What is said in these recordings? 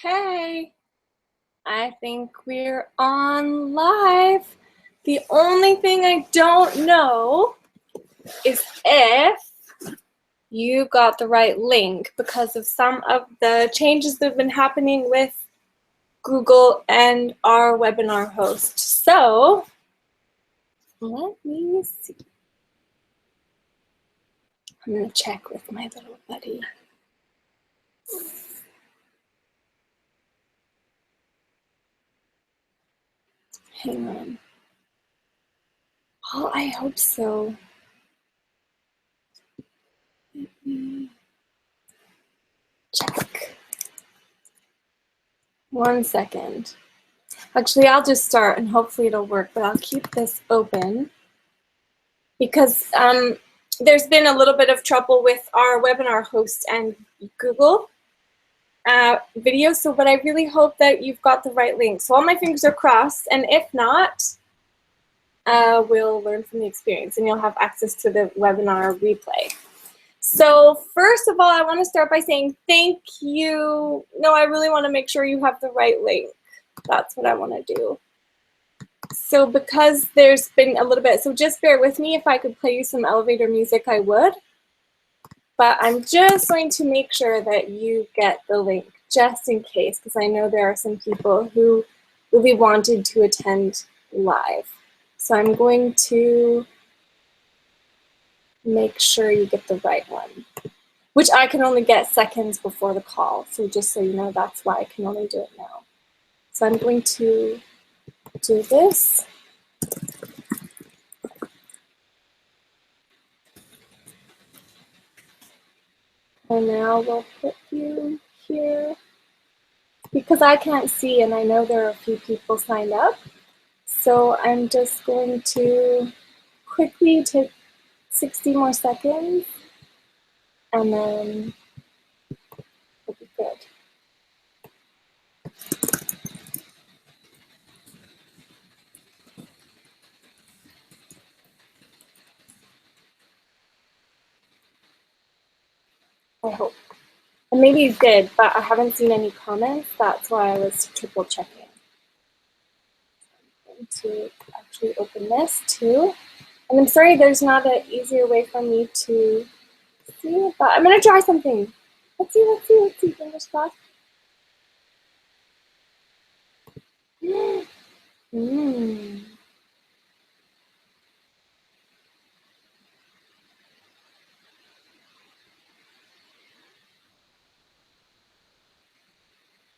Okay, I think we're on live. The only thing I don't know is if you got the right link because of some of the changes that have been happening with Google and our webinar host. So let me see. I'm going to check with my little buddy. Hang on. Oh, I hope so. Let me check. 1 second. Actually, I'll just start and hopefully it'll work, but I'll keep this open because there's been a little bit of trouble with our webinar host and Google video. So, but I really hope that you've got the right link. So all my fingers are crossed, and if not, we'll learn from the experience and you'll have access to the webinar replay. So first of all, I want to start by saying thank you. No, I really want to make sure you have the right link. That's what I want to do. So because there's been a little bit, so just bear with me. If I could play you some elevator music, I would. But I'm just going to make sure that you get the link just in case, because I know there are some people who really wanted to attend live. So I'm going to make sure you get the right one, which I can only get seconds before the call. So just so you know, that's why I can only do it now. So I'm going to do this. And now we'll put you here. Because I can't see and I know there are a few people signed up, so I'm just going to quickly take 60 more seconds and then we'll be good. I hope. And maybe you did, but I haven't seen any comments. That's why I was triple checking. I'm going to actually open this too. And I'm sorry there's not an easier way for me to see, but I'm going to try something. Let's see, fingers crossed. Mm.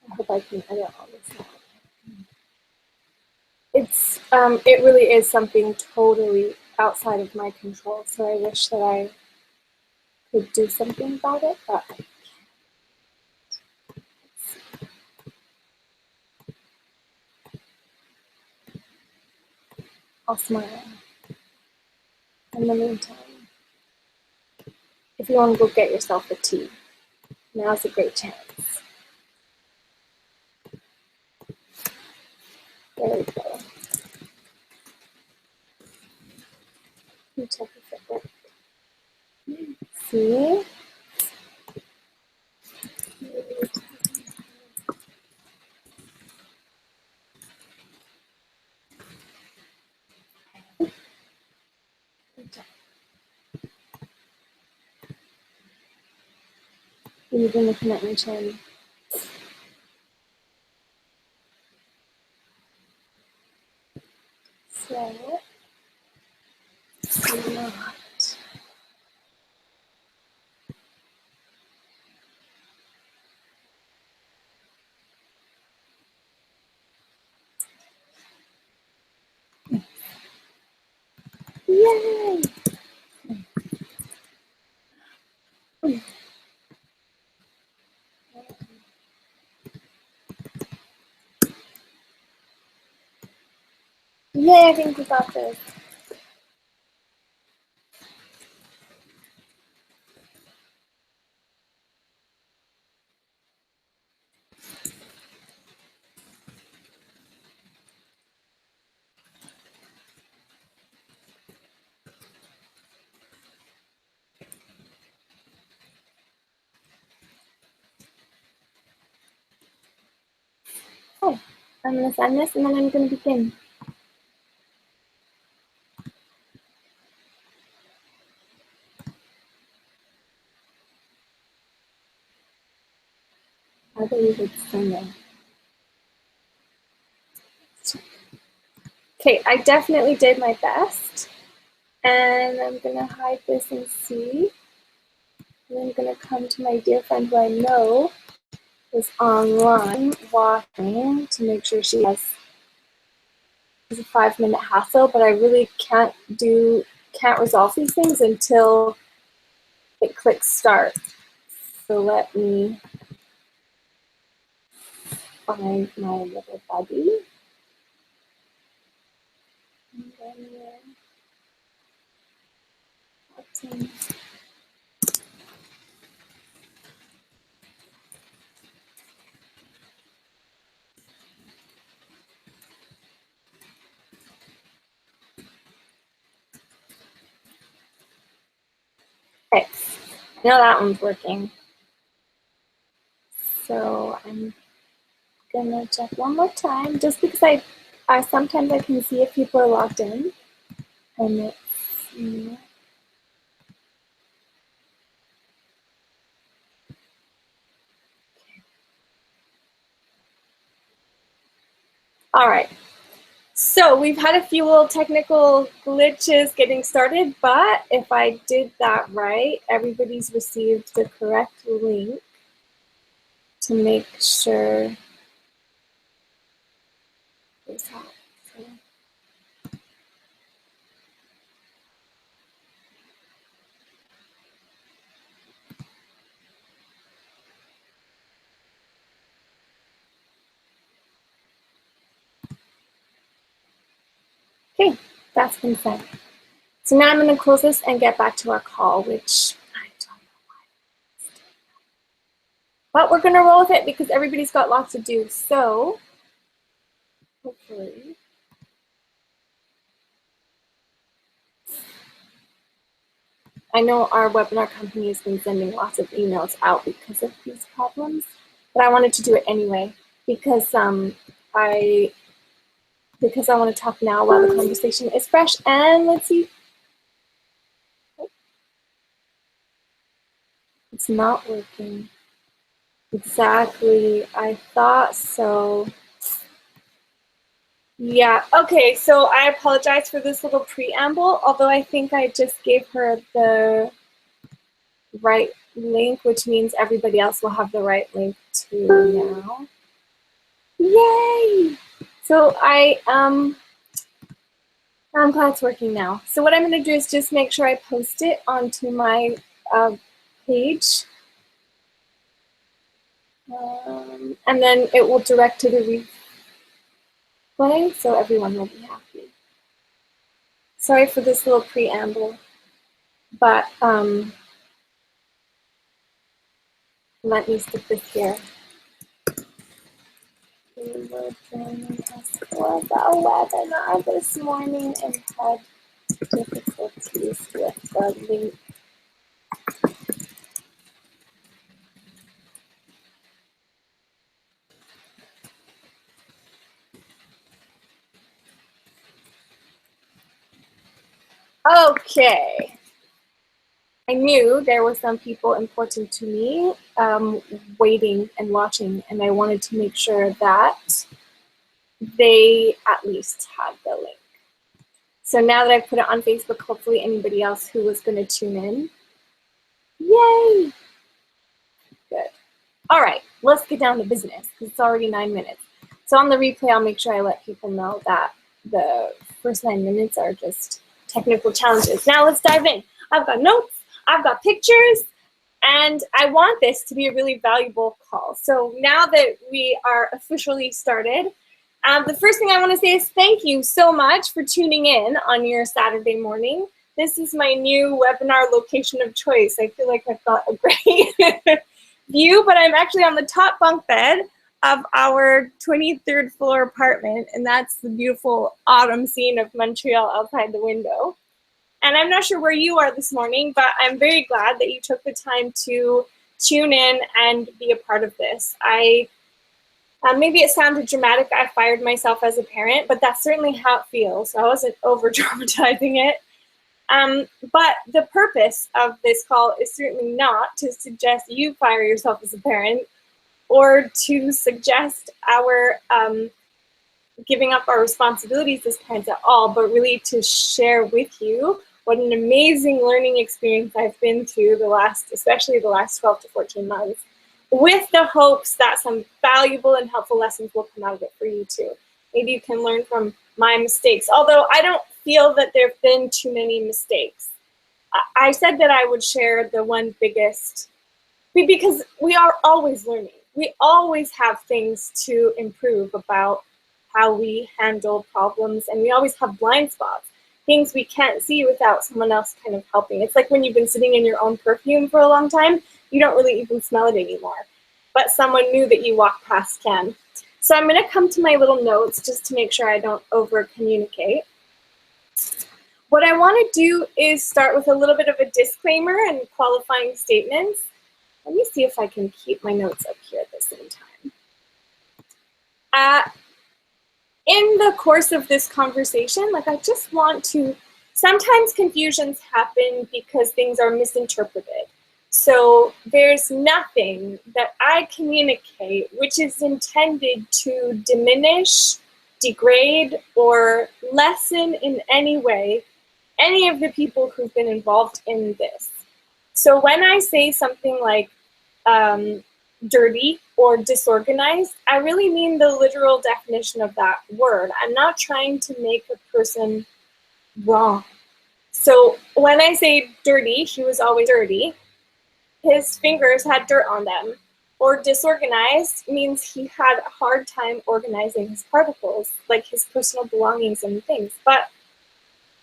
I hope I can edit all this out. It really is something totally outside of my control, so I wish that I could do something about it, but I can't. I'll smile. In the meantime, if you want to go get yourself a tea, now's a great chance. There we go. You check if it works. See? You've been looking at my chin. So, not. Yay! Yay, I think we got this. I'm going to send this and then I'm going to begin. I believe it's Sunday. Okay, I definitely did my best. And I'm going to hide this and see. And I'm going to come to my dear friend who I know is online watching to make sure she has a 5-minute hassle, but I really can't resolve these things until it clicks start. So let me find my little buddy. And then button. Okay, I know that one's working. So I'm gonna check one more time, just because I sometimes I can see if people are logged in, and it's all right. So we've had a few little technical glitches getting started, but if I did that right, everybody's received the correct link to make sure this happens. Okay, that's been sent. So now I'm going to close this and get back to our call, which I don't know why. But we're going to roll with it because everybody's got lots to do. So hopefully I know our webinar company has been sending lots of emails out because of these problems, but I wanted to do it anyway because I want to talk now while the conversation is fresh. And let's see. It's not working. Exactly. I thought so. Yeah. Okay. So I apologize for this little preamble, although I think I just gave her the right link, which means everybody else will have the right link too now. Yay! So I'm glad it's working now. So what I'm going to do is just make sure I post it onto my page. And then it will direct to the replay, so everyone will be happy. Sorry for this little preamble, but let me stick this here. We were joining us for the webinar this morning and had difficulties with the link. Okay. I knew there were some people important to me waiting and watching, and I wanted to make sure that they at least had the link. So now that I've put it on Facebook, hopefully anybody else who was going to tune in. Yay! Good. All right, let's get down to business because it's already 9 minutes. So on the replay, I'll make sure I let people know that the first 9 minutes are just technical challenges. Now let's dive in. I've got notes, I've got pictures, and I want this to be a really valuable call. So now that we are officially started, the first thing I want to say is thank you so much for tuning in on your Saturday morning. This is my new webinar location of choice. I feel like I've got a great view, but I'm actually on the top bunk bed of our 23rd floor apartment, and that's the beautiful autumn scene of Montreal outside the window. And I'm not sure where you are this morning, but I'm very glad that you took the time to tune in and be a part of this. I Maybe it sounded dramatic. I fired myself as a parent, but that's certainly how it feels. So I wasn't over dramatizing it. But the purpose of this call is certainly not to suggest you fire yourself as a parent or to suggest our giving up our responsibilities as parents at all, but really to share with you what an amazing learning experience I've been through especially the last 12 to 14 months, with the hopes that some valuable and helpful lessons will come out of it for you too. Maybe you can learn from my mistakes, although I don't feel that there have been too many mistakes. I said that I would share the one biggest, because we are always learning. We always have things to improve about how we handle problems, and we always have blind spots, things we can't see without someone else kind of helping. It's like when you've been sitting in your own perfume for a long time, you don't really even smell it anymore, but someone new that you walk past can. So I'm going to come to my little notes just to make sure I don't over communicate. What I want to do is start with a little bit of a disclaimer and qualifying statements. Let me see if I can keep my notes up here at the same time. In the course of this conversation, I just want to, sometimes confusions happen because things are misinterpreted. So there's nothing that I communicate which is intended to diminish, degrade, or lessen in any way any of the people who've been involved in this. So when I say something like dirty or disorganized, I really mean the literal definition of that word. I'm not trying to make a person wrong. So when I say dirty, he was always dirty. His fingers had dirt on them. Or disorganized means he had a hard time organizing his particles, like his personal belongings and things. But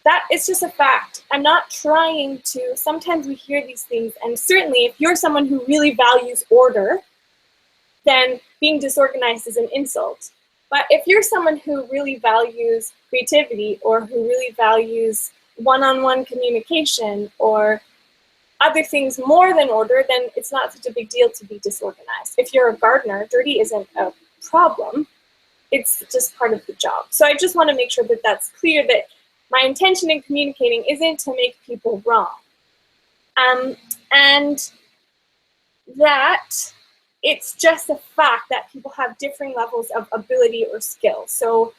that is just a fact. I'm not trying to, sometimes we hear these things, and certainly if you're someone who really values order, then being disorganized is an insult. But if you're someone who really values creativity or who really values one-on-one communication or other things more than order, then it's not such a big deal to be disorganized. If you're a gardener, dirty isn't a problem. It's just part of the job. So I just want to make sure that that's clear, that my intention in communicating isn't to make people wrong. And that it's just a fact that people have differing levels of ability or skill. So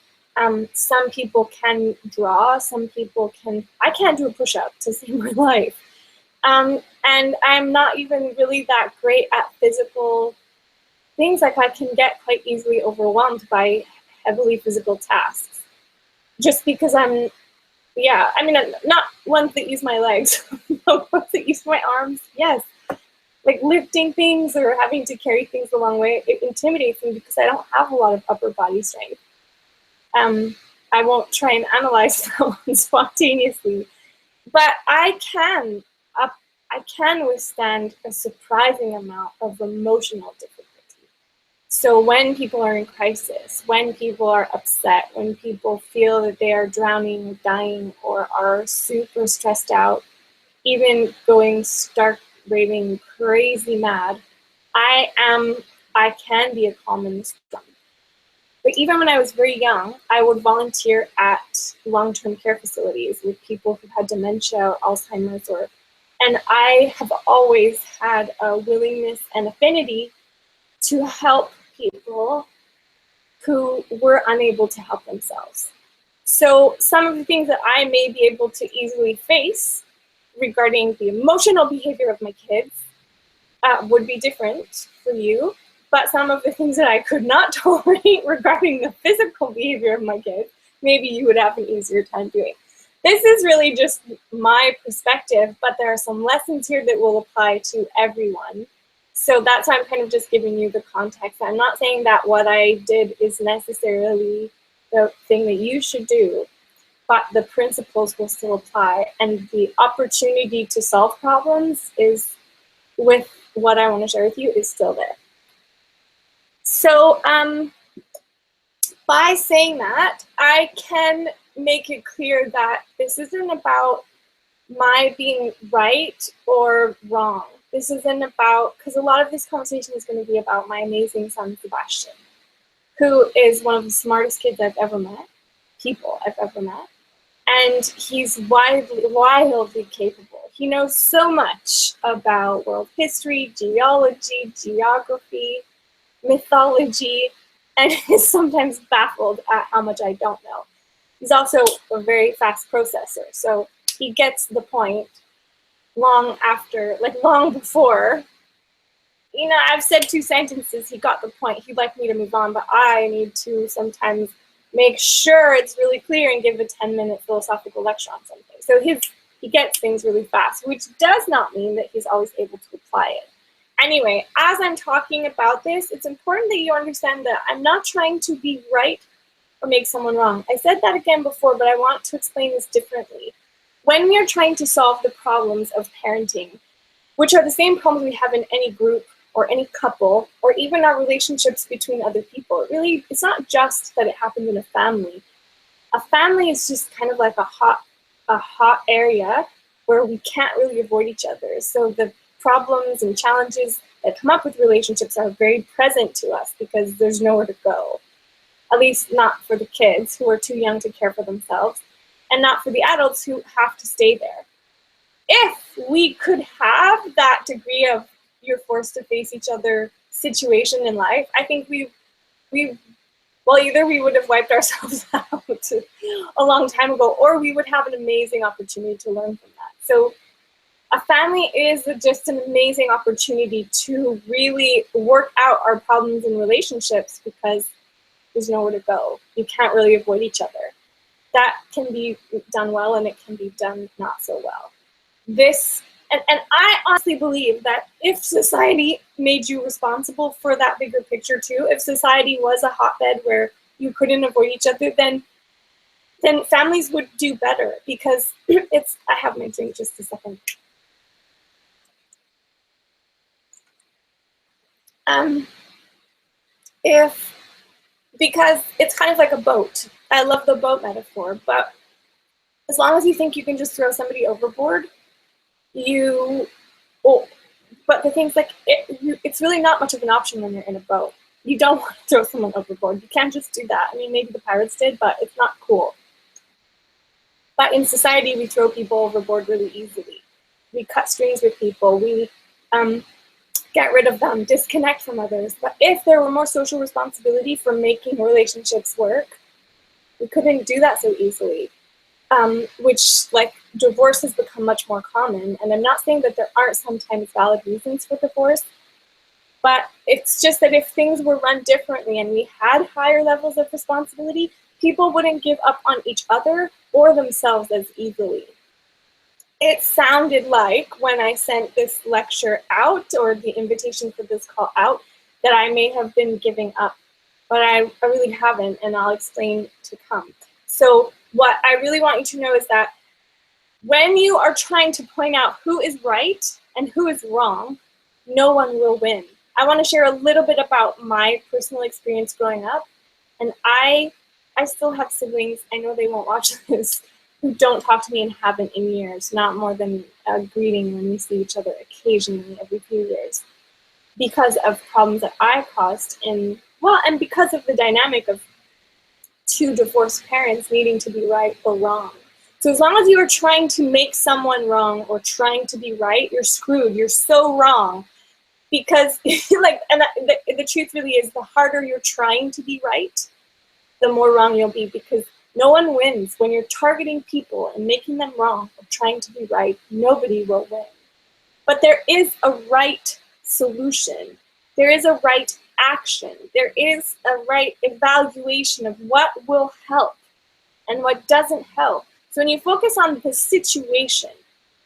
some people can draw, some people can, I can't do a push-up to save my life. And I'm not even really that great at physical things. I can get quite easily overwhelmed by heavily physical tasks. Just because I'm not ones that use my legs, but ones that use my arms, yes. Like lifting things or having to carry things a long way, it intimidates me because I don't have a lot of upper body strength. I won't try and analyze that one spontaneously, but I can withstand a surprising amount of emotional difficulty. So when people are in crisis, when people are upset, when people feel that they are drowning or dying or are super stressed out, even going stark, raving, crazy mad, I can be a calm in the storm. But even when I was very young, I would volunteer at long-term care facilities with people who had dementia or Alzheimer's, and I have always had a willingness and affinity to help people who were unable to help themselves. So some of the things that I may be able to easily face regarding the emotional behavior of my kids would be different for you, but some of the things that I could not tolerate regarding the physical behavior of my kids, maybe you would have an easier time doing. This is really just my perspective, but there are some lessons here that will apply to everyone. So that's why I'm kind of just giving you the context. I'm not saying that what I did is necessarily the thing that you should do, but the principles will still apply, and the opportunity to solve problems is, with what I want to share with you, is still there. So by saying that, I can make it clear that this isn't about my being right or wrong. This isn't about, because a lot of this conversation is going to be about my amazing son, Sebastian. who is one of the smartest kids I've ever met, people I've ever met. And he's wildly capable. He knows so much about world history, geology, geography, mythology, and is sometimes baffled at how much I don't know. He's also a very fast processor, so he gets the point long before. You know, I've said 2 sentences, he got the point. He'd like me to move on, but I need to sometimes make sure it's really clear and give a 10-minute philosophical lecture on something. So he gets things really fast, which does not mean that he's always able to apply it. Anyway, as I'm talking about this, it's important that you understand that I'm not trying to be right or make someone wrong. I said that again before, but I want to explain this differently. When we are trying to solve the problems of parenting, which are the same problems we have in any group or any couple, or even our relationships between other people. Really, it's not just that it happens in a family. A family is just kind of like a hot area where we can't really avoid each other. So the problems and challenges that come up with relationships are very present to us because there's nowhere to go. At least not for the kids who are too young to care for themselves, and not for the adults who have to stay there. If we could have that degree of you're forced to face each other situation in life, I think either we would have wiped ourselves out a long time ago, or we would have an amazing opportunity to learn from that. So a family is just an amazing opportunity to really work out our problems in relationships because there's nowhere to go. You can't really avoid each other. That can be done well, and it can be done not so well. And I honestly believe that if society made you responsible for that bigger picture too, if society was a hotbed where you couldn't avoid each other, then families would do better because I have my drink just a second. Because it's kind of like a boat. I love the boat metaphor, but as long as you think you can just throw somebody overboard, but the thing's like, it's really not much of an option when you're in a boat. You don't want to throw someone overboard. You can't just do that. I mean, maybe the pirates did, but it's not cool. But in society, we throw people overboard really easily. We cut strings with people. We get rid of them, disconnect from others. But if there were more social responsibility for making relationships work, we couldn't do that so easily. Which, like, divorce has become much more common. And I'm not saying that there aren't sometimes valid reasons for divorce, but it's just that if things were run differently and we had higher levels of responsibility, people wouldn't give up on each other or themselves as easily. It sounded like when I sent this lecture out, or the invitation for this call out, that I may have been giving up, but I really haven't, and I'll explain to come. So what I really want you to know is that when you are trying to point out who is right and who is wrong, no one will win. I want to share a little bit about my personal experience growing up, and I still have siblings, I know they won't watch this, who don't talk to me and haven't in years, not more than a greeting when we see each other occasionally every few years, because of problems that I caused and because of the dynamic of 2 divorced parents needing to be right or wrong. So as long as you are trying to make someone wrong or trying to be right, you're screwed. You're so wrong. Because the truth really is, the harder you're trying to be right, the more wrong you'll be, because no one wins. When you're targeting people and making them wrong or trying to be right, nobody will win. But there is a right solution. There is a right action. There is a right evaluation of what will help and what doesn't help. So when you focus on the situation,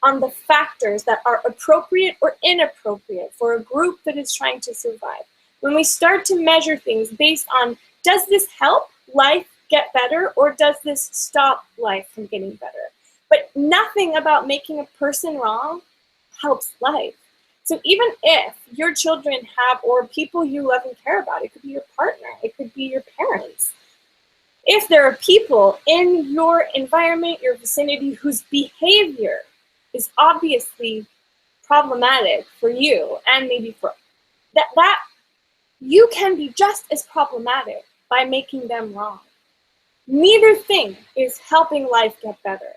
on the factors that are appropriate or inappropriate for a group that is trying to survive, when we start to measure things based on, does this help life get better, or does this stop life from getting better? But nothing about making a person wrong helps life. So even if your children have, or people you love and care about, it could be your partner, it could be your parents. If there are people in your environment, your vicinity, whose behavior is obviously problematic for you, and maybe for that you can be just as problematic by making them wrong. Neither thing is helping life get better.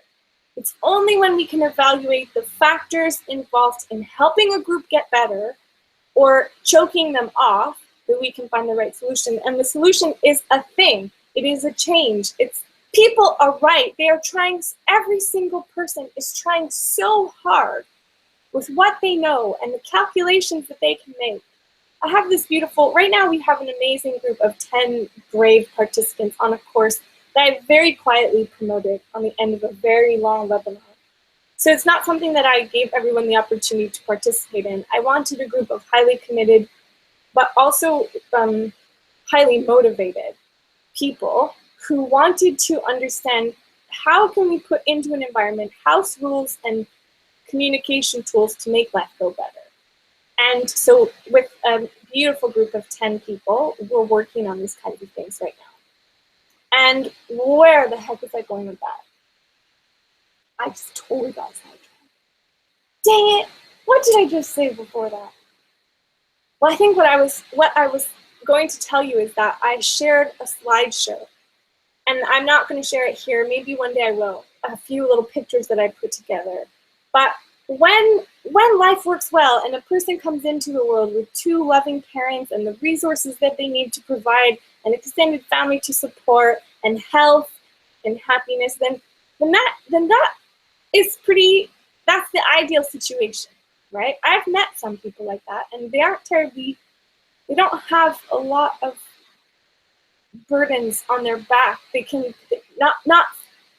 It's only when we can evaluate the factors involved in helping a group get better or choking them off that we can find the right solution. And the solution is a thing. It is a change. People are right. They are trying, every single person is trying so hard with what they know and the calculations that they can make. I have this beautiful, right now we have an amazing group of 10 brave participants on a course that I very quietly promoted on the end of a very long webinar. So it's not something that I gave everyone the opportunity to participate in. I wanted a group of highly committed, but also highly motivated people who wanted to understand how can we put into an environment house rules and communication tools to make life go better. And so with a beautiful group of 10 people, we're working on these kinds of things right now. And where the heck was I going with that? I just totally got sidetracked. Dang it! What did I just say before that? Well, I think what I was going to tell you is that I shared a slideshow. And I'm not going to share it here. Maybe one day I will. A few little pictures that I put together. But when life works well and a person comes into the world with 2 loving parents and the resources that they need to provide, an extended family to support, and health and happiness, then that is that's the ideal situation, right? I've met some people like that, and they don't have a lot of burdens on their back. They can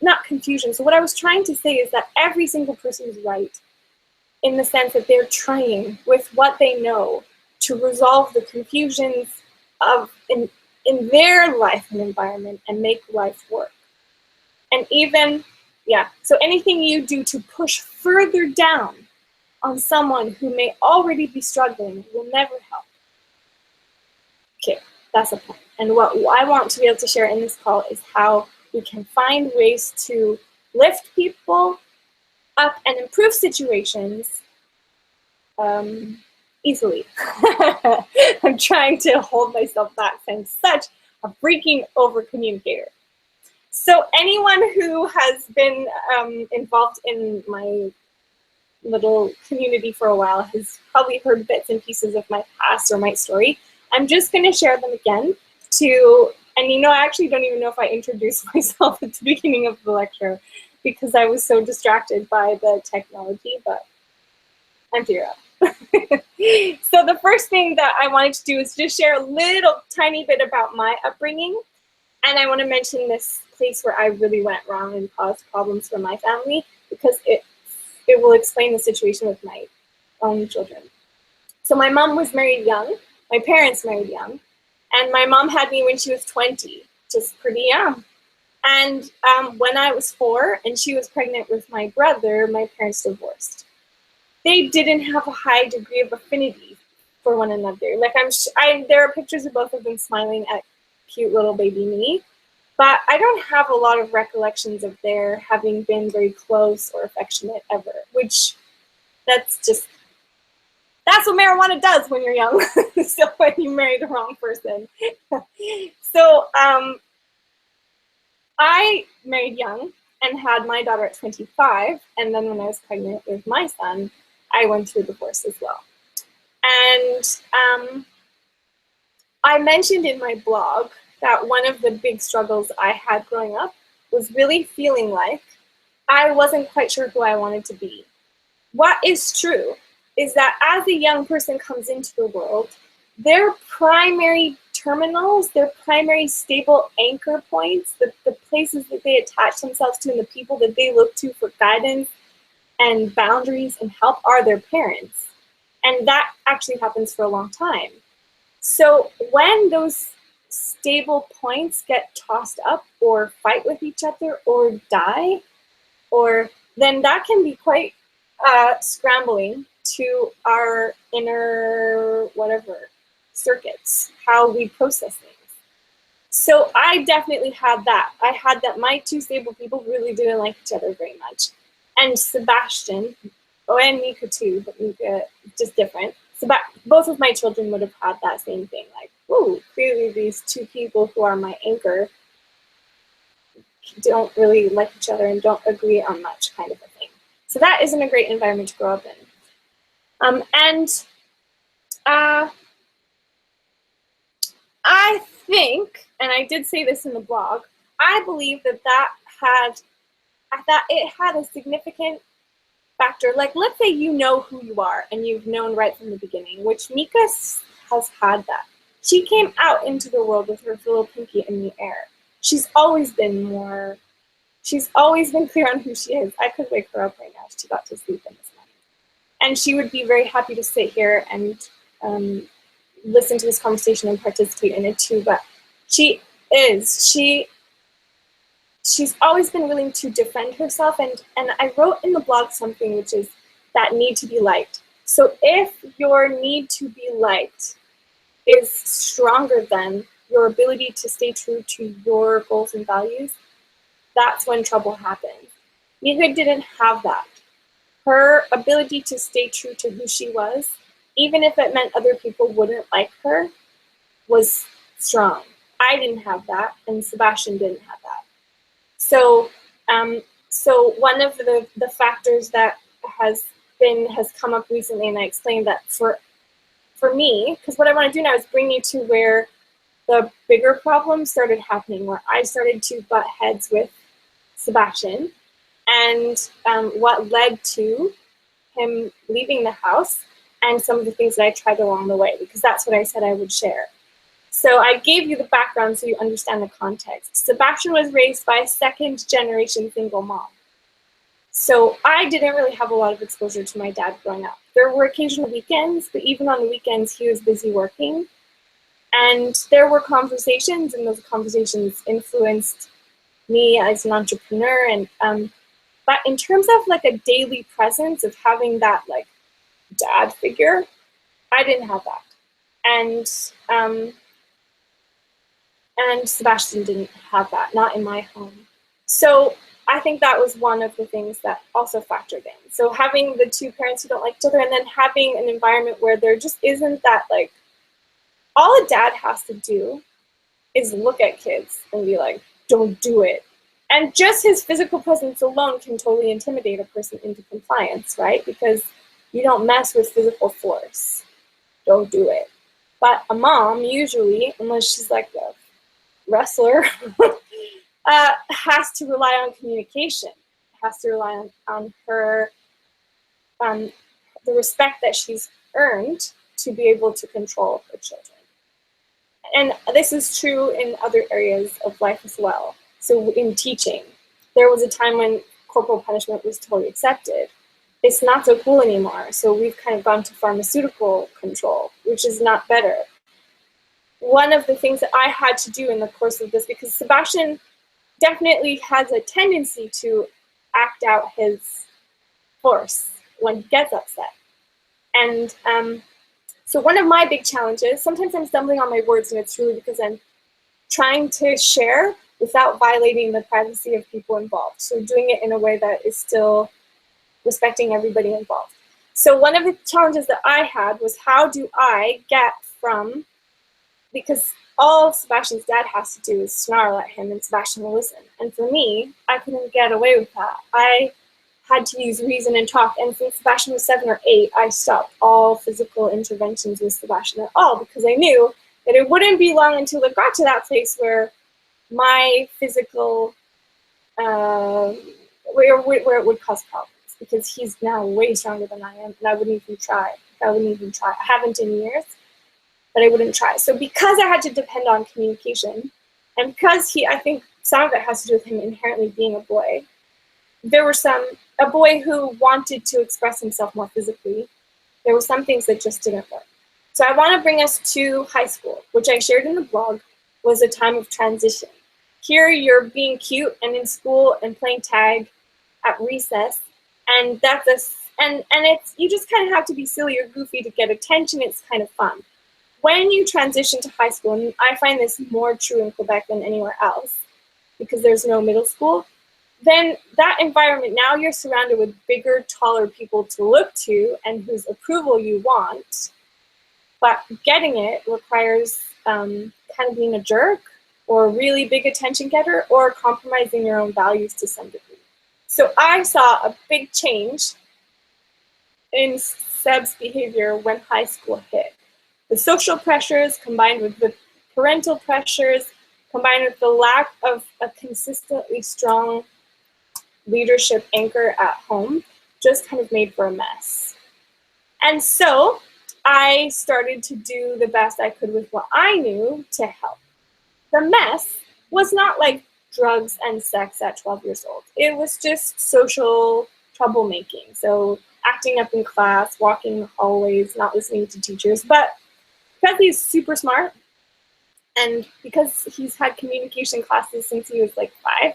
not confusion. So what I was trying to say is that every single person is right in the sense that they're trying with what they know to resolve the confusions of in their life and environment and make life work. And even, so anything you do to push further down on someone who may already be struggling will never help. Okay, that's the point. And what I want to be able to share in this call is how we can find ways to lift people up and improve situations easily. I'm trying to hold myself back. I'm such a freaking over communicator. So anyone who has been involved in my little community for a while has probably heard bits and pieces of my past or my story. I'm just going to share them again and I actually don't even know if I introduced myself at the beginning of the lecture because I was so distracted by the technology, but I'm here. So the first thing that I wanted to do is just share a little tiny bit about my upbringing. And I want to mention this place where I really went wrong and caused problems for my family because it will explain the situation with my own children. So my mom was married young. My parents married young. And my mom had me when she was 20, just pretty young. And when I was 4 and she was pregnant with my brother, my parents divorced. They didn't have a high degree of affinity for one another. Like there are pictures of both of them smiling at cute little baby me, but I don't have a lot of recollections of their having been very close or affectionate ever, which that's what marijuana does when you're young. So when you marry the wrong person. So I married young and had my daughter at 25. And then when I was pregnant with my son, I went through a divorce as well. And I mentioned in my blog that one of the big struggles I had growing up was really feeling like I wasn't quite sure who I wanted to be. What is true is that as a young person comes into the world, their primary terminals, their primary stable anchor points, the places that they attach themselves to and the people that they look to for guidance and boundaries and help are their parents. And that actually happens for a long time. So when those stable points get tossed up or fight with each other or die, then that can be quite scrambling to our inner circuits, how we process things. So I definitely had that. I had that my 2 stable people really didn't like each other very much. And Sebastian, and Mika too, but Mika just different. So both of my children would have had that same thing, like, ooh, clearly these two people who are my anchor don't really like each other and don't agree on much, kind of a thing. So that isn't a great environment to grow up in. I think, and I did say this in the blog, I believe that it had a significant factor. Like, let's say you know who you are and you've known right from the beginning, which Mika has had that. She came out into the world with her little pinky in the air. She's always been clear on who she is. I could wake her up right now if she got to sleep in this morning. And she would be very happy to sit here and listen to this conversation and participate in it too. But she's always been willing to defend herself. And I wrote in the blog something, which is that need to be liked. So if your need to be liked is stronger than your ability to stay true to your goals and values, that's when trouble happens. Mika didn't have that. Her ability to stay true to who she was, even if it meant other people wouldn't like her, was strong. I didn't have that, and Sebastian didn't have that. So one of the factors that has come up recently, and I explained that for me, because what I want to do now is bring you to where the bigger problems started happening, where I started to butt heads with Sebastian, and what led to him leaving the house, and some of the things that I tried along the way, because that's what I said I would share. So I gave you the background so you understand the context. Sebastian was raised by a second-generation single mom. So I didn't really have a lot of exposure to my dad growing up. There were occasional weekends, but even on the weekends, he was busy working. And there were conversations, and those conversations influenced me as an entrepreneur. And but in terms of like a daily presence of having that like dad figure, I didn't have that. And Sebastian didn't have that, not in my home. So I think that was one of the things that also factored in. So having the two parents who don't like each other, and then having an environment where there just isn't that, like, all a dad has to do is look at kids and be like, don't do it. And just his physical presence alone can totally intimidate a person into compliance, right? Because you don't mess with physical force. Don't do it. But a mom, usually, unless she's like a wrestler, has to rely on communication, has to rely on her, the respect that she's earned to be able to control her children. And this is true in other areas of life as well. So in teaching, there was a time when corporal punishment was totally accepted. It's not so cool anymore. So we've kind of gone to pharmaceutical control, which is not better. One of the things that I had to do in the course of this, because Sebastian definitely has a tendency to act out his force when he gets upset. And so one of my big challenges, sometimes I'm stumbling on my words, and it's really because I'm trying to share without violating the privacy of people involved. So doing it in a way that is still respecting everybody involved. So one of the challenges that I had was, how do I get from, because all Sebastian's dad has to do is snarl at him and Sebastian will listen. And for me, I couldn't get away with that. I had to use reason and talk. And since Sebastian was 7 or 8, I stopped all physical interventions with Sebastian at all, because I knew that it wouldn't be long until it got to that place where my physical, where it would cause problems, because he's now way stronger than I am, and I wouldn't even try. I haven't in years, but I wouldn't try. So because I had to depend on communication, and because I think some of it has to do with him inherently being a boy, there were a boy who wanted to express himself more physically. There were some things that just didn't work. So I want to bring us to high school, which I shared in the blog, was a time of transition. Here you're being cute and in school and playing tag at recess, and it's, you just kind of have to be silly or goofy to get attention. It's kind of fun. When you transition to high school, and I find this more true in Quebec than anywhere else, because there's no middle school, then that environment, now you're surrounded with bigger, taller people to look to and whose approval you want. but getting it requires kind of being a jerk or a really big attention getter or compromising your own values to some degree. So I saw a big change in Seb's behavior when high school hit. The social pressures combined with the parental pressures, combined with the lack of a consistently strong leadership anchor at home, just kind of made for a mess. And so I started to do the best I could with what I knew to help. The mess was not like drugs and sex at 12 years old. It was just social troublemaking. So acting up in class, walking the hallways, not listening to teachers. But because he's super smart and because he's had communication classes since he was like 5,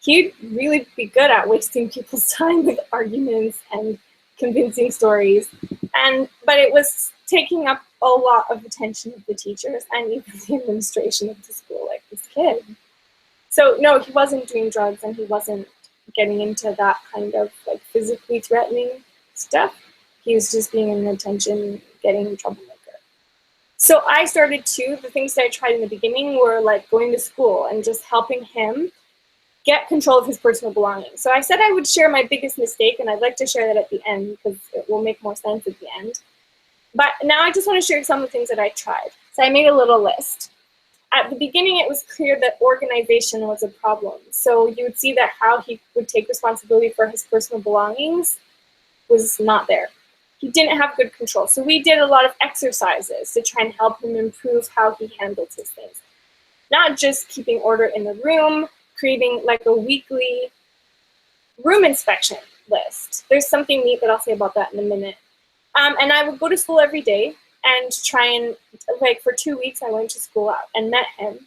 he'd really be good at wasting people's time with arguments and convincing stories. But it was taking up a lot of attention of the teachers and even the administration of the school, like this kid. So no, he wasn't doing drugs and he wasn't getting into that kind of like physically threatening stuff. He was just being an attention-getting troublemaker. So I started the things that I tried in the beginning were like going to school and just helping him get control of his personal belongings. So I said I would share my biggest mistake, and I'd like to share that at the end because it will make more sense at the end. But now I just want to share some of the things that I tried. So I made a little list. At the beginning, it was clear that organization was a problem. So you would see that how he would take responsibility for his personal belongings was not there. He didn't have good control. So we did a lot of exercises to try and help him improve how he handled his things. Not just keeping order in the room, creating like a weekly room inspection list. There's something neat that I'll say about that in a minute. And I would go to school every day and try and, like for 2 weeks, I went to school out and met him,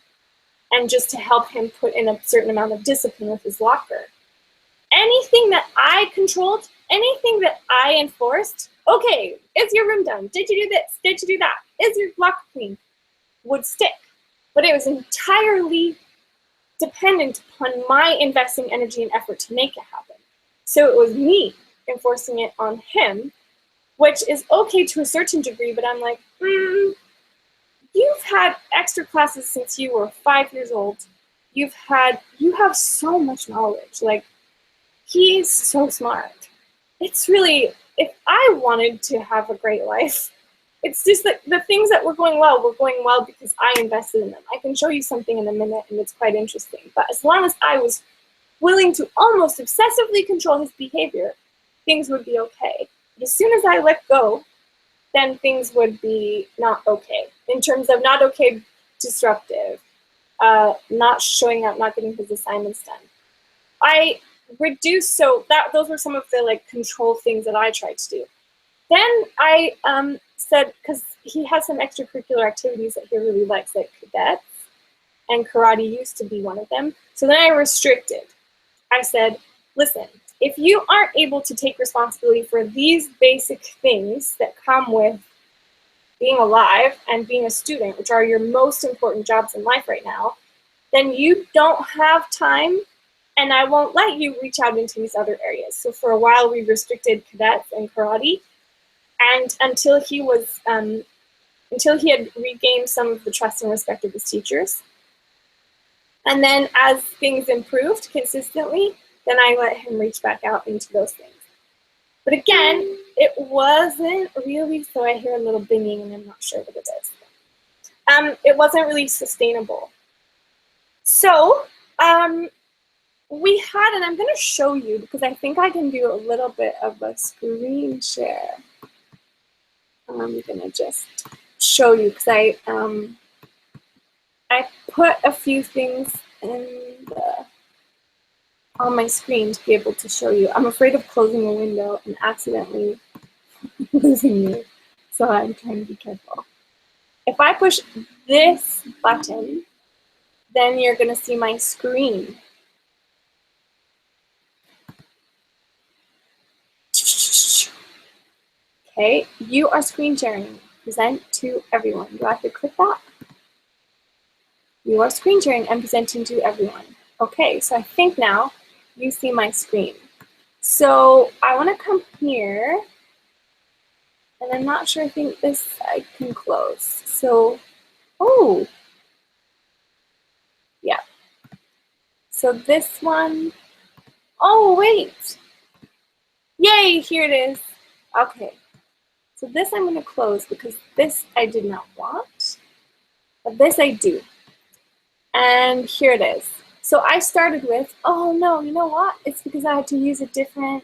and just to help him put in a certain amount of discipline with his locker. Anything that I controlled, anything that I enforced, okay, is your room done? Did you do this? Did you do that? Is your locker clean? Would stick. But it was entirely dependent upon my investing energy and effort to make it happen. So it was me enforcing it on him, which is okay to a certain degree, but I'm like, you've had extra classes since you were 5 years old. You have so much knowledge. Like, he's so smart. It's really, if I wanted to have a great life, it's just that the things that were going well because I invested in them. I can show you something in a minute, and it's quite interesting. But as long as I was willing to almost obsessively control his behavior, things would be okay. But as soon as I let go, then things would be not okay. In terms of not okay, disruptive, not showing up, not getting his assignments done. I reduced, those were some of the like control things that I tried to do. Then I said, because he has some extracurricular activities that he really likes, like cadets, and karate used to be one of them. So then I restricted. I said, listen, if you aren't able to take responsibility for these basic things that come with being alive and being a student, which are your most important jobs in life right now, then you don't have time, and I won't let you reach out into these other areas. So for a while, we restricted cadets and karate, and until he had regained some of the trust and respect of his teachers. And then as things improved consistently, then I let him reach back out into those things. But again, it wasn't really, so I hear a little binging and I'm not sure what it is. It wasn't really sustainable. So we had, and I'm gonna show you because I think I can do a little bit of a screen share. I'm gonna just show you because I put a few things on my screen to be able to show you. I'm afraid of closing a window and accidentally losing you, so I'm trying to be careful. If I push this button, then you're gonna see my screen. Okay, you are screen sharing. Present to everyone. Do I have to click that? You are screen sharing and presenting to everyone. Okay, so I think now you see my screen. So I want to come here And I'm not sure, I think this I can close. So, oh, yeah. So this one, oh, wait. Yay, here it is. Okay. So this I'm going to close because this I did not want, but this I do. And here it is. So I started with, oh no, you know what? It's because I had to use a different,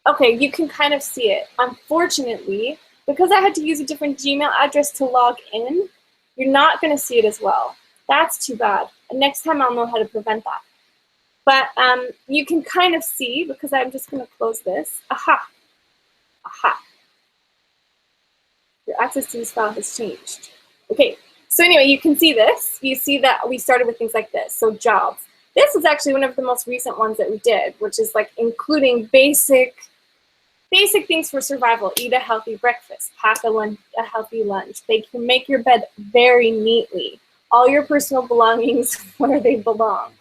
okay, you can kind of see it. Unfortunately, because I had to use a different Gmail address to log in, you're not going to see it as well. That's too bad. And next time I'll know how to prevent that. But you can kind of see, because I'm just going to close this. Aha. Aha. Your access to this file has changed. Okay, so anyway, you can see this. You see that we started with things like this, so jobs. This was actually one of the most recent ones that we did, which is like including basic things for survival. Eat a healthy breakfast, pack a healthy lunch. They can make your bed very neatly. All your personal belongings where they belong.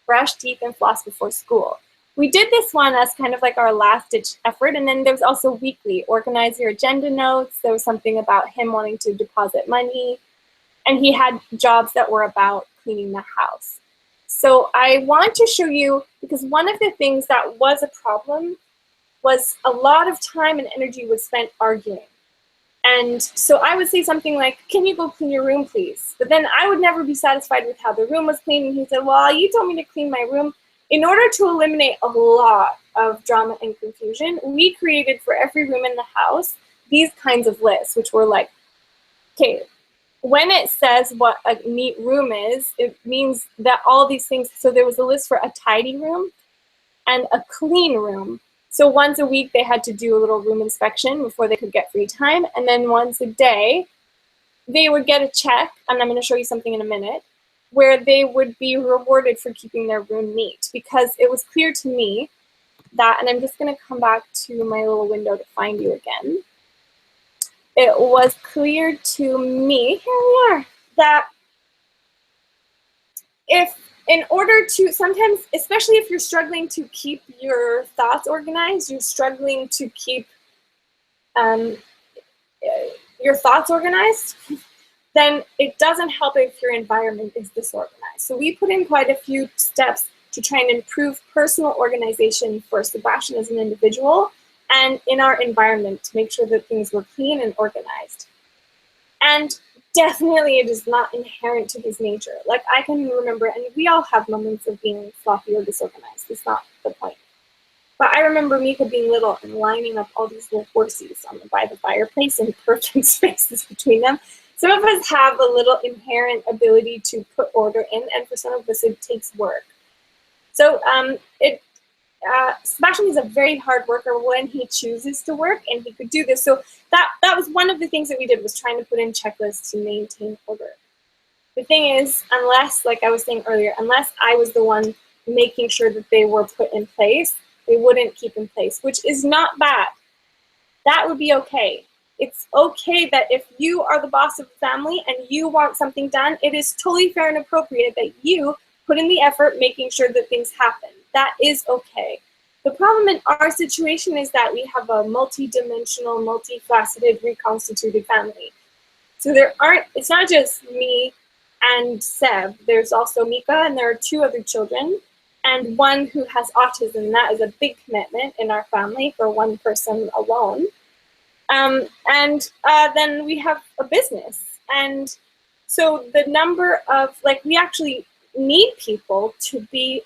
Brush teeth and floss before school. We did this one as kind of like our last ditch effort, and then there's also weekly. Organize your agenda notes. There was something about him wanting to deposit money, and he had jobs that were about cleaning the house. So I want to show you, because one of the things that was a problem was a lot of time and energy was spent arguing. And so I would say something like, can you go clean your room, please? But then I would never be satisfied with how the room was cleaned. And he said, well, you told me to clean my room. In order to eliminate a lot of drama and confusion, we created for every room in the house these kinds of lists, which were like, okay, when it says what a neat room is, it means that all these things, so there was a list for a tidy room and a clean room. So once a week, they had to do a little room inspection before they could get free time. And then once a day, they would get a check, and I'm going to show you something in a minute, where they would be rewarded for keeping their room neat. Because it was clear to me that, and I'm just going to come back to my little window to find you again. It was clear to me, here we are, that if in order to, sometimes, especially if you're struggling to keep your thoughts organized, you're struggling to keep your thoughts organized, then it doesn't help if your environment is disorganized. So we put in quite a few steps to try and improve personal organization for Sebastian as an individual and in our environment to make sure that things were clean and organized. And definitely it is not inherent to his nature. Like I can remember, and we all have moments of being sloppy or disorganized. It's not the point. But I remember Mika being little and lining up all these little horsies by the fireplace and perfect spaces between them. Some of us have a little inherent ability to put order in, and for some of us it takes work. So Sebastian is a very hard worker when he chooses to work, and he could do this. So that was one of the things that we did, was trying to put in checklists to maintain order. The thing is, unless, like I was saying earlier, unless I was the one making sure that they were put in place, they wouldn't keep in place, which is not bad. That would be okay. It's okay that if you are the boss of the family and you want something done, it is totally fair and appropriate that you put in the effort making sure that things happen. That is okay. The problem in our situation is that we have a multi-dimensional, multifaceted, reconstituted family. So it's not just me and Seb. There's also Mika, and there are 2 other children, and one who has autism. That is a big commitment in our family for one person alone. Then we have a business. And so the number of, we actually need people to be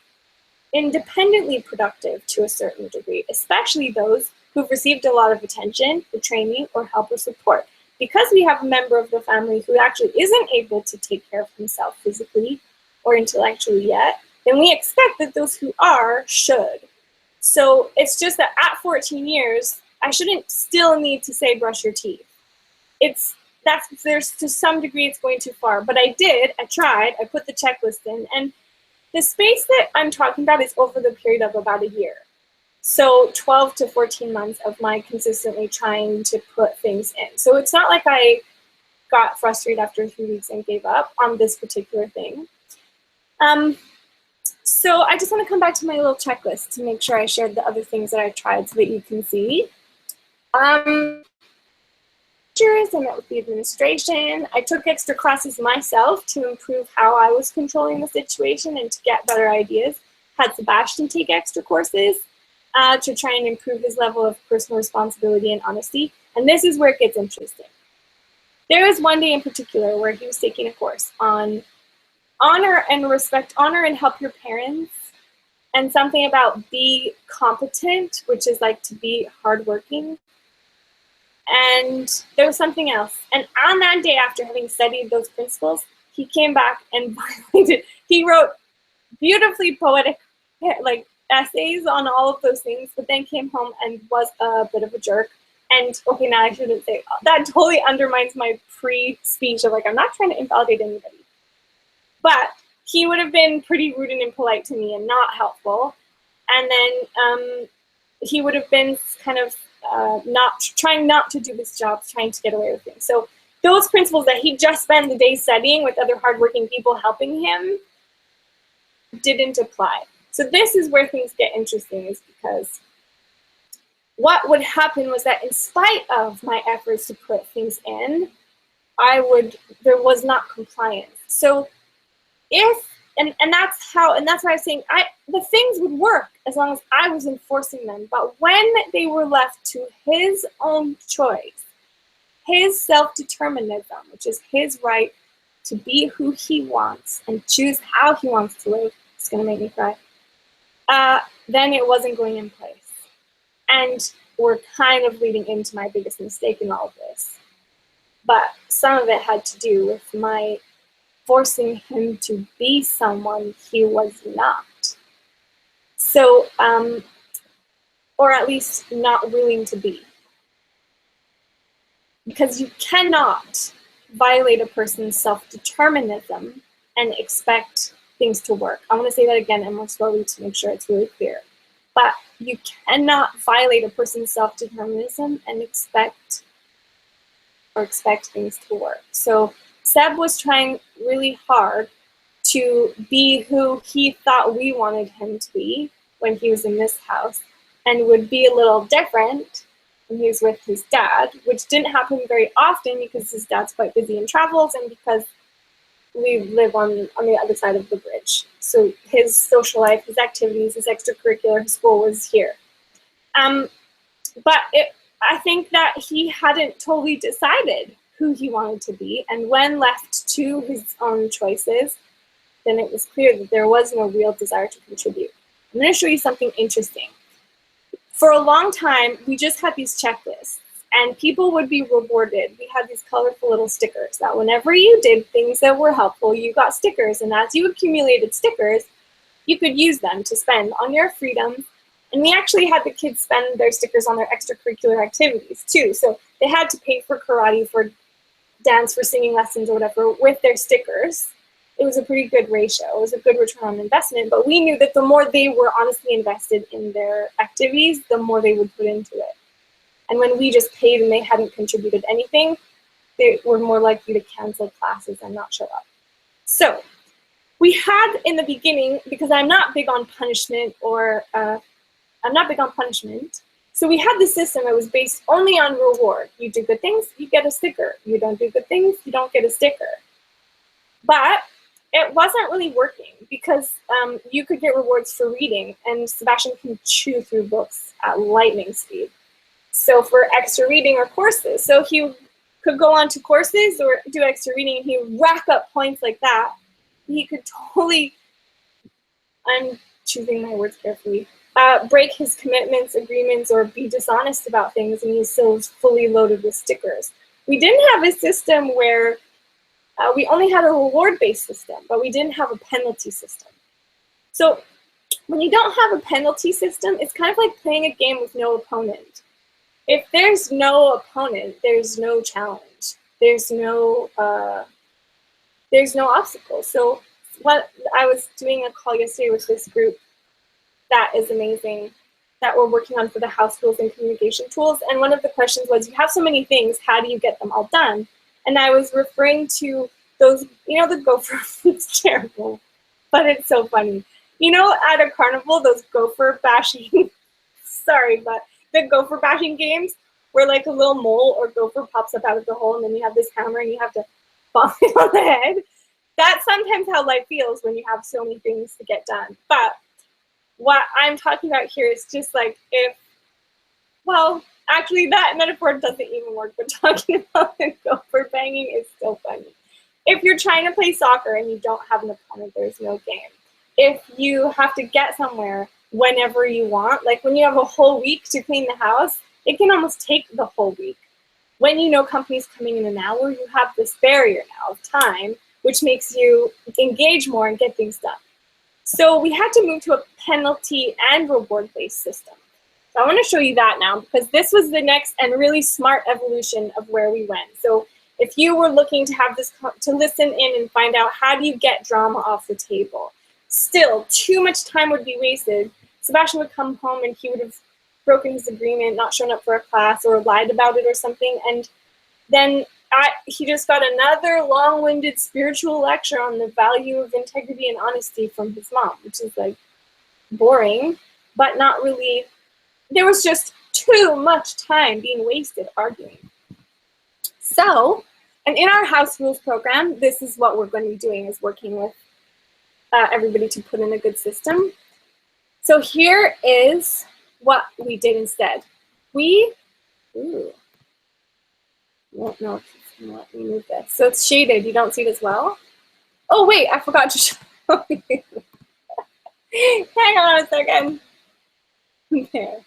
independently productive to a certain degree, especially those who've received a lot of attention or training or help or support. Because we have a member of the family who actually isn't able to take care of himself physically or intellectually yet, then we expect that those who are should. So it's just that at 14 years, I shouldn't still need to say brush your teeth. There's to some degree it's going too far, but I tried, I put the checklist in, and the space that I'm talking about is over the period of about a year. So 12 to 14 months of my consistently trying to put things in. So it's not like I got frustrated after 3 weeks and gave up on this particular thing. So I just want to come back to my little checklist to make sure I shared the other things that I tried so that you can see. Teachers, I met with the administration. I took extra classes myself to improve how I was controlling the situation and to get better ideas. Had Sebastian take extra courses to try and improve his level of personal responsibility and honesty. And this is where it gets interesting. There was one day in particular where he was taking a course on honor and respect, honor and help your parents, and something about be competent, which is like to be hardworking. And there was something else. And on that day, after having studied those principles, he came back and violated. He wrote beautifully poetic like essays on all of those things, but then came home and was a bit of a jerk. And okay, now I shouldn't say that. Totally undermines my pre-speech of like, I'm not trying to invalidate anybody. But he would have been pretty rude and impolite to me and not helpful. And then he would have been kind of trying not to do his job, trying to get away with things. So those principles that he just spent the day studying with other hardworking people helping him didn't apply. So this is where things get interesting, is because what would happen was that in spite of my efforts to put things in, there was not compliance. So and that's why I was saying the things would work as long as I was enforcing them. But when they were left to his own choice, his self-determinism, which is his right to be who he wants and choose how he wants to live, it's gonna make me cry, then it wasn't going in place. And we're kind of leading into my biggest mistake in all of this. But some of it had to do with my forcing him to be someone he was not. So, or at least not willing to be. Because you cannot violate a person's self-determinism and expect things to work. I'm going to say that again and more slowly to make sure it's really clear. But you cannot violate a person's self-determinism and expect things to work. So Seb was trying really hard to be who he thought we wanted him to be when he was in this house, and would be a little different when he was with his dad, which didn't happen very often because his dad's quite busy in travels and because we live on the other side of the bridge. So his social life, his activities, his extracurricular, his school was here. But I think that he hadn't totally decided who he wanted to be, and when left to his own choices, then it was clear that there was no real desire to contribute. I'm going to show you something interesting. For a long time, we just had these checklists, and people would be rewarded. We had these colorful little stickers that whenever you did things that were helpful, you got stickers, and as you accumulated stickers, you could use them to spend on your freedoms. And we actually had the kids spend their stickers on their extracurricular activities too. So they had to pay for karate, for dance, for singing lessons or whatever with their stickers. It was a pretty good ratio. It was a good return on investment, but we knew that the more they were honestly invested in their activities, the more they would put into it. And when we just paid and they hadn't contributed anything, they were more likely to cancel classes and not show up. So we had in the beginning, because I'm not big on punishment so we had this system that was based only on reward. You do good things, you get a sticker. You don't do good things, you don't get a sticker. But it wasn't really working because you could get rewards for reading, and Sebastian can chew through books at lightning speed. So for extra reading or courses, so he could go on to courses or do extra reading and he would rack up points like that. He could totally, I'm choosing my words carefully, break his commitments, agreements, or be dishonest about things, and he still was fully loaded with stickers. We didn't have a system where we only had a reward-based system, but we didn't have a penalty system. So when you don't have a penalty system, it's kind of like playing a game with no opponent. If there's no opponent, there's no challenge. There's no obstacle. So what I was doing a call yesterday with this group that is amazing, that we're working on for the house tools and communication tools. And one of the questions was, you have so many things, how do you get them all done? And I was referring to those, you know, the gopher, it's terrible, but it's so funny. You know, at a carnival, those gopher bashing, sorry, but the gopher bashing games, where like a little mole or gopher pops up out of the hole, and then you have this hammer and you have to bonk it on the head. That's sometimes how life feels when you have so many things to get done. But what I'm talking about here is just like if, well, actually that metaphor doesn't even work, but talking about the gopher banging is still funny. If you're trying to play soccer and you don't have an opponent, there's no game. If you have to get somewhere whenever you want, like when you have a whole week to clean the house, it can almost take the whole week. When you know company's coming in an hour, you have this barrier now of time, which makes you engage more and get things done. So we had to move to a penalty and reward-based system. So I want to show you that now, because this was the next and really smart evolution of where we went. So if you were looking to have this, to listen in and find out how do you get drama off the table, still too much time would be wasted. Sebastian would come home and he would have broken his agreement, not shown up for a class or lied about it or something, and then he just got another long-winded spiritual lecture on the value of integrity and honesty from his mom, which is like boring, but not really. There was just too much time being wasted arguing. So, and in our house rules program, this is what we're going to be doing, is working with everybody to put in a good system. So here is what we did instead. We, well, no, let me move this. So it's shaded, you don't see it as well? Oh wait, I forgot to show you. Hang on a second. There.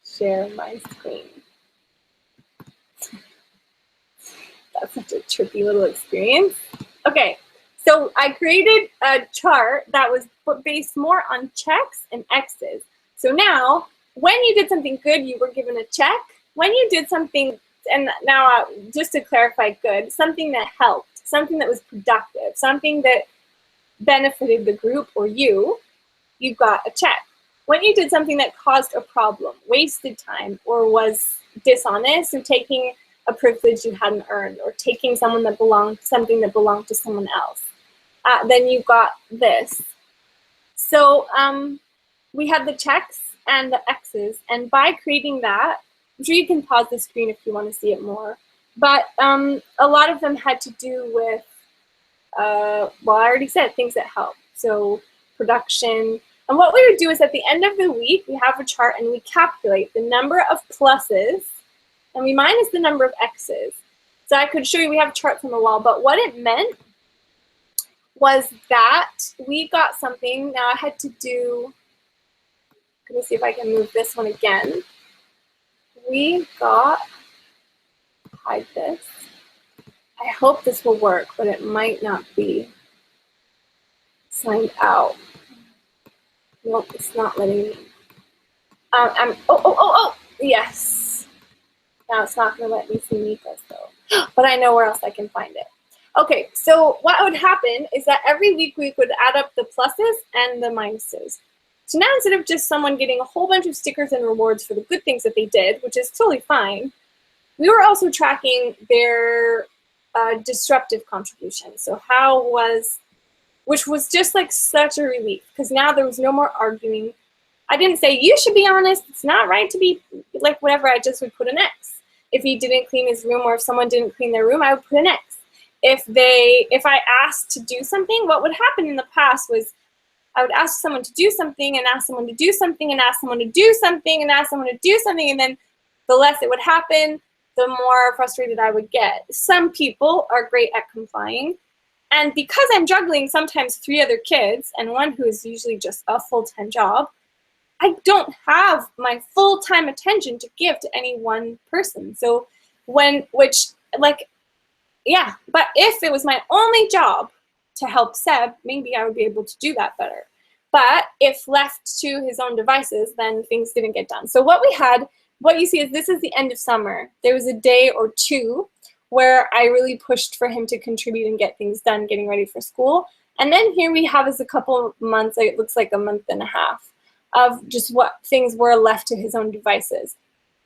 Share my screen. That's such a trippy little experience. Okay, so I created a chart that was based more on checks and X's. So now, when you did something good, you were given a check. When you did something, and now just to clarify good, something that helped, something that was productive, something that benefited the group or you got a check. When you did something that caused a problem, wasted time, or was dishonest, or taking a privilege you hadn't earned, or taking something that belonged to someone else, then you got this. So we had the checks and the X's, and by creating that, I'm sure you can pause the screen if you want to see it more, but a lot of them had to do with, well, I already said things that help. So production. And what we would do is at the end of the week, we have a chart and we calculate the number of pluses and we minus the number of X's. So I could show you, we have charts on the wall, but what it meant was that we got something. Now I had to do, let me see if I can move this one again. We got, hide this. I hope this will work, but it might not be. Signed out. Nope, it's not letting me. Yes. Now it's not going to let me see Mika's though. But I know where else I can find it. Okay, so what would happen is that every week we would add up the pluses and the minuses. So now instead of just someone getting a whole bunch of stickers and rewards for the good things that they did, which is totally fine, we were also tracking their disruptive contribution. So how was, which was just like such a relief, because now there was no more arguing. I didn't say, you should be honest, it's not right to be like whatever, I just would put an X. If he didn't clean his room or if someone didn't clean their room, I would put an X. If I asked to do something, what would happen in the past was I would ask someone to do something and ask someone to do something and ask someone to do something and ask someone to do something, and then the less it would happen, the more frustrated I would get. Some people are great at complying. And because I'm juggling sometimes 3 other kids and one who is usually just a full-time job, I don't have my full-time attention to give to any one person. So yeah, but if it was my only job to help Seb, maybe I would be able to do that better. But if left to his own devices, then things didn't get done. So what you see is this is the end of summer. There was a day or 2 where I really pushed for him to contribute and get things done, getting ready for school. And then here we have is a couple of months, it looks like a month and a half, of just what things were left to his own devices.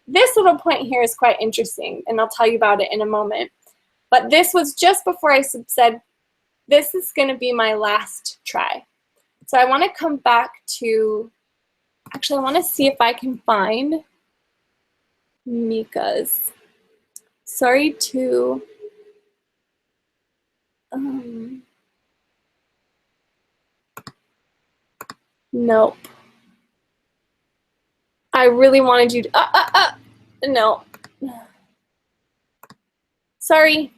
This little point here is quite interesting, and I'll tell you about it in a moment. But this was just before I said, this is going to be my last try. So I want to come back to, actually I want to see if I can find Mika's. Sorry to nope. I really wanted you to no. Sorry.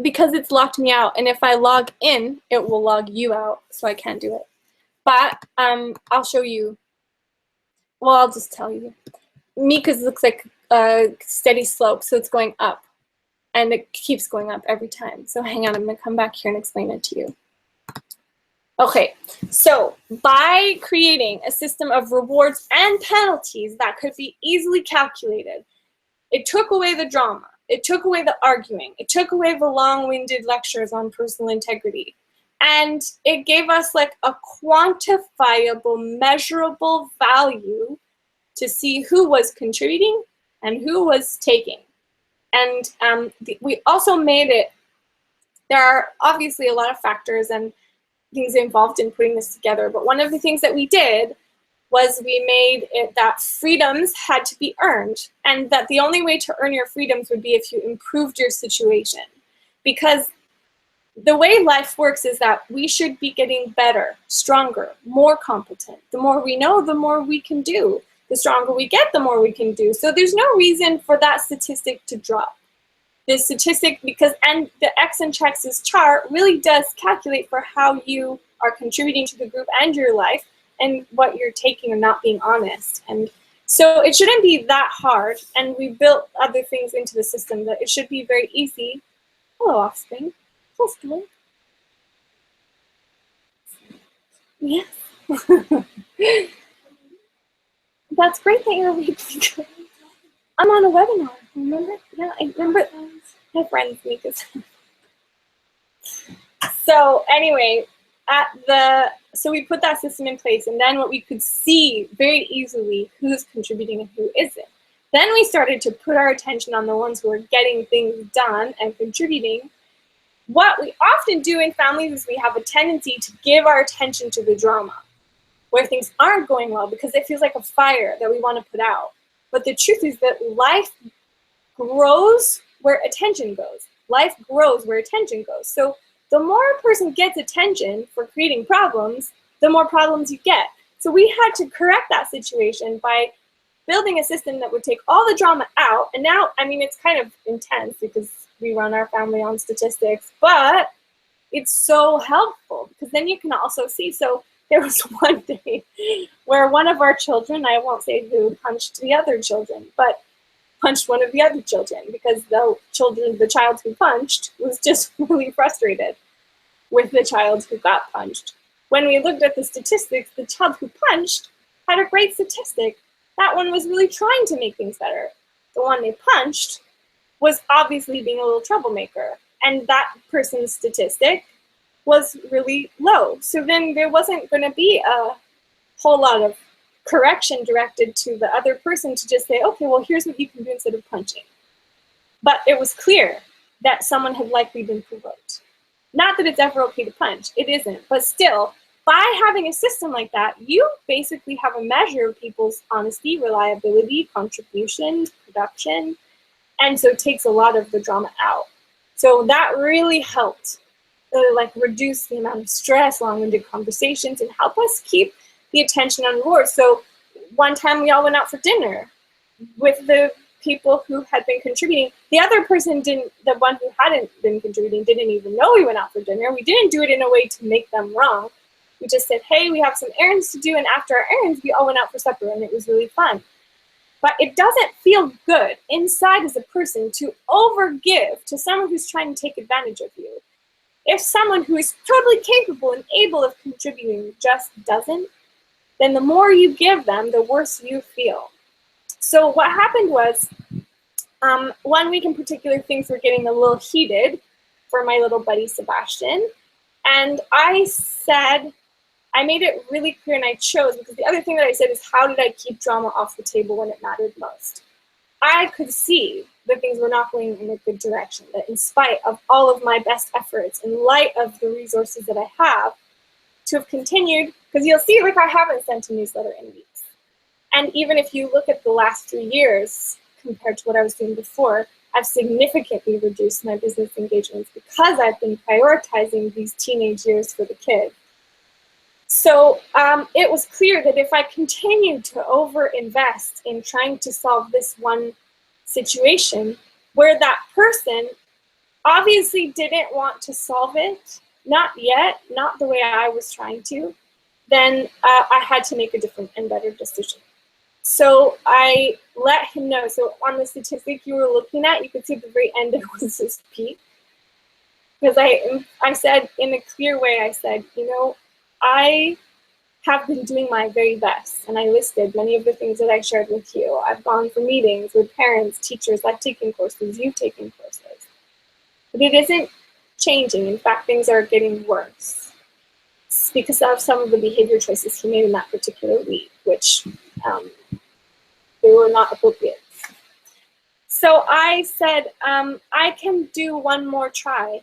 Because it's locked me out, and if I log in, it will log you out, so I can't do it. But I'll show you. Well, I'll just tell you. Mika's looks like a steady slope, so it's going up, and it keeps going up every time. So hang on, I'm gonna come back here and explain it to you. Okay, so by creating a system of rewards and penalties that could be easily calculated, it took away the drama. It took away the arguing. It took away the long-winded lectures on personal integrity. And it gave us like a quantifiable, measurable value to see who was contributing and who was taking. And we also made it, there are obviously a lot of factors and things involved in putting this together, but one of the things that we did was we made it that freedoms had to be earned, and that the only way to earn your freedoms would be if you improved your situation. Because the way life works is that we should be getting better, stronger, more competent. The more we know, the more we can do. The stronger we get, the more we can do. So there's no reason for that statistic to drop. This statistic, and the X and Checks' chart really does calculate for how you are contributing to the group and your life, and what you're taking and not being honest. And so it shouldn't be that hard, and we built other things into the system that it should be very easy. Hello, offspring. Close to it. Yes. That's great that you're really good. I'm on a webinar, remember? Yeah, I remember. My friends, Mika's. So anyway, so we put that system in place, and then what we could see very easily who's contributing and who isn't. Then we started to put our attention on the ones who are getting things done and contributing. What we often do in families is we have a tendency to give our attention to the drama, where things aren't going well, because it feels like a fire that we want to put out. But the truth is that life grows where attention goes. Life grows where attention goes. So the more a person gets attention for creating problems, the more problems you get. So we had to correct that situation by building a system that would take all the drama out. And now, I mean, it's kind of intense because we run our family on statistics, but it's so helpful because then you can also see. So there was one day where one of our children, I won't say who, punched the other children, but punched one of the other children because the child who punched was just really frustrated with the child who got punched. When we looked at the statistics, the child who punched had a great statistic. That one was really trying to make things better. The one they punched was obviously being a little troublemaker, and that person's statistic was really low. So then there wasn't going to be a whole lot of correction directed to the other person to just say, okay, well, here's what you can do instead of punching. But it was clear that someone had likely been provoked. Not that it's ever okay to punch, it isn't, but still, by having a system like that, you basically have a measure of people's honesty, reliability, contribution, production, and so it takes a lot of the drama out. So that really helped reduce the amount of stress, long-winded conversations, and help us keep the attention on reward. So one time we all went out for dinner with the people who had been contributing. The other person didn't, the one who hadn't been contributing didn't even know we went out for dinner. We didn't do it in a way to make them wrong. We just said, hey, we have some errands to do, and after our errands, we all went out for supper, and it was really fun. But it doesn't feel good inside as a person to overgive to someone who's trying to take advantage of you. If someone who is totally capable and able of contributing just doesn't, then the more you give them, the worse you feel. So what happened was, 1 week in particular, things were getting a little heated for my little buddy Sebastian. And I made it really clear, and I chose, because the other thing that I said is, how did I keep drama off the table when it mattered most? I could see that things were not going in a good direction, that in spite of all of my best efforts, in light of the resources that I have, to have continued, because you'll see, I haven't sent a newsletter in weeks. And even if you look at the last 3 years compared to what I was doing before, I've significantly reduced my business engagements because I've been prioritizing these teenage years for the kids. So it was clear that if I continued to overinvest in trying to solve this one situation where that person obviously didn't want to solve it, not yet, not the way I was trying to, then I had to make a different and better decision. So I let him know. So on the statistic you were looking at, you could see at the very end it was his peak. Because I said in a clear way, I said, I have been doing my very best. And I listed many of the things that I shared with you. I've gone for meetings with parents, teachers, I've taken courses, you've taken courses. But it isn't changing. In fact, things are getting worse. It's because of some of the behavior choices he made in that particular week, which they were not appropriate. So I said, I can do one more try.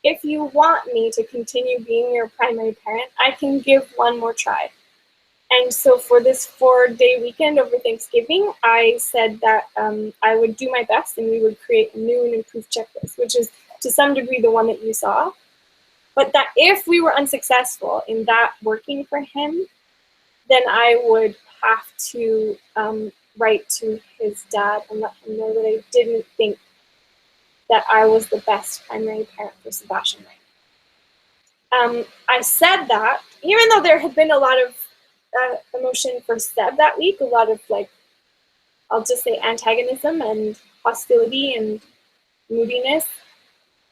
If you want me to continue being your primary parent, I can give one more try. And so for this 4-day weekend over Thanksgiving, I said that I would do my best and we would create a new and improved checklist, which is to some degree the one that you saw. But that if we were unsuccessful in that working for him, then I would have to write to his dad and let him know that I didn't think that I was the best primary parent for Sebastian right. I said that, even though there had been a lot of emotion for Seb that week, a lot of I'll just say antagonism and hostility and moodiness,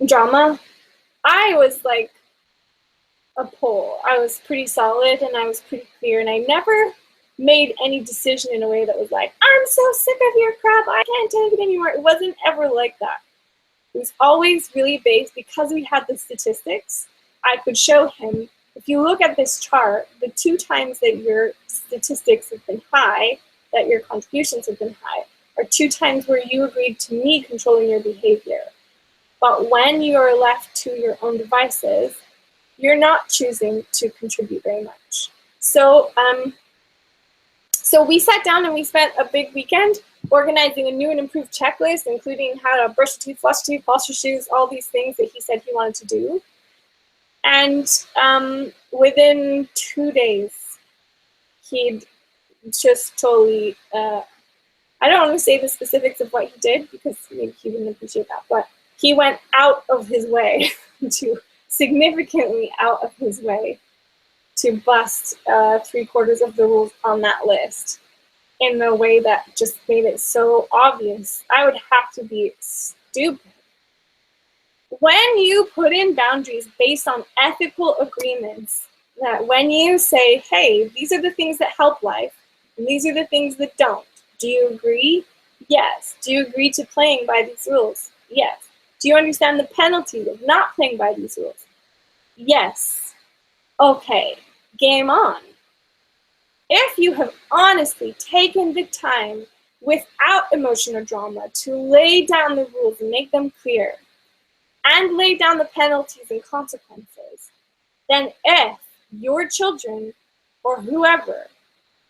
and drama, I was like a pole. I was pretty solid and I was pretty clear, and I never made any decision in a way that was like, I'm so sick of your crap, I can't take it anymore. It wasn't ever like that. It was always really based, because we had the statistics, I could show him, if you look at this chart, the 2 times that your statistics have been high, that your contributions have been high, are 2 times where you agreed to me controlling your behavior. But when you are left to your own devices, you're not choosing to contribute very much. So, so we sat down and we spent a big weekend organizing a new and improved checklist, including how to brush your teeth, floss your shoes, all these things that he said he wanted to do. And within 2 days, he'd just totally, I don't want to say the specifics of what he did because maybe he wouldn't appreciate that, but he went out of his way to significantly out of his way to bust 3/4 of the rules on that list in a way that just made it so obvious. I would have to be stupid. When you put in boundaries based on ethical agreements, that when you say, hey, these are the things that help life, and these are the things that don't. Do you agree? Yes. Do you agree to playing by these rules? Yes. Do you understand the penalties of not playing by these rules? Yes. Okay, game on. If you have honestly taken the time without emotion or drama to lay down the rules and make them clear, and lay down the penalties and consequences, then if your children or whoever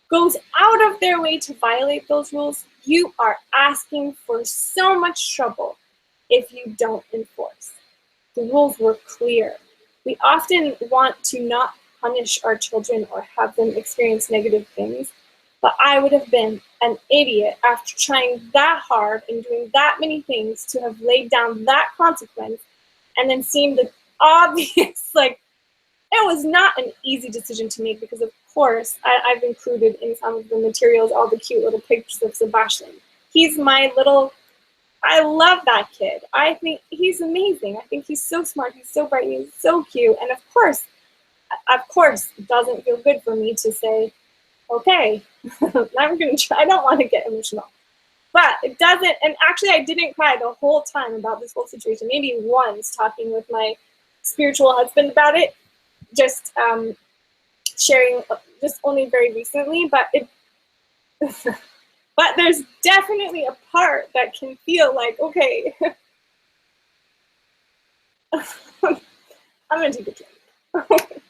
goes out of their way to violate those rules, you are asking for so much trouble if you don't enforce. The rules were clear. We often want to not punish our children or have them experience negative things, but I would have been an idiot after trying that hard and doing that many things to have laid down that consequence and then seeing the obvious, it was not an easy decision to make because, of course, I've included in some of the materials all the cute little pictures of Sebastian. He's my little, I love that kid. I think he's amazing. I think he's so smart, he's so bright, he's so cute. And of course, it doesn't feel good for me to say, okay, I'm going to try. I don't want to get emotional. But it doesn't, and actually I didn't cry the whole time about this whole situation. Maybe once talking with my spiritual husband about it, just sharing just only very recently, but but there's definitely a part that can feel like, okay, I'm going to take a drink.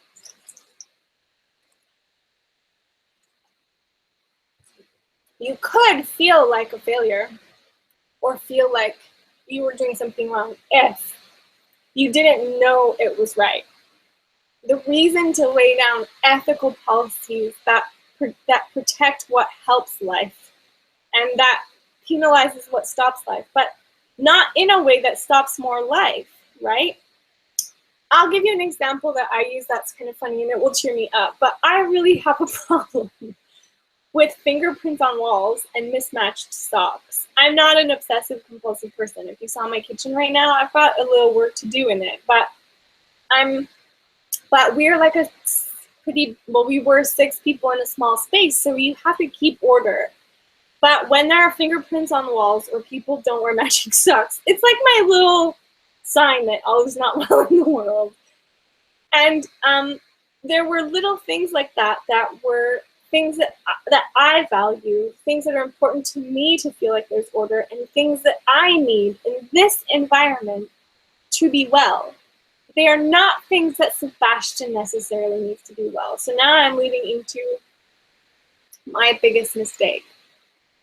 You could feel like a failure or feel like you were doing something wrong if you didn't know it was right. The reason to lay down ethical policies that protect what helps life and that penalizes what stops life, but not in a way that stops more life, right? I'll give you an example that I use that's kind of funny and it will cheer me up, but I really have a problem with fingerprints on walls and mismatched socks. I'm not an obsessive compulsive person. If you saw my kitchen right now, I've got a little work to do in it, but we're like we were 6 people in a small space, so you have to keep order. But when there are fingerprints on the walls or people don't wear matching socks, it's like my little sign that all is not well in the world. And there were little things like that that were things that I value, things that are important to me to feel like there's order, and things that I need in this environment to be well. They are not things that Sebastian necessarily needs to be well. So now I'm leading into my biggest mistake.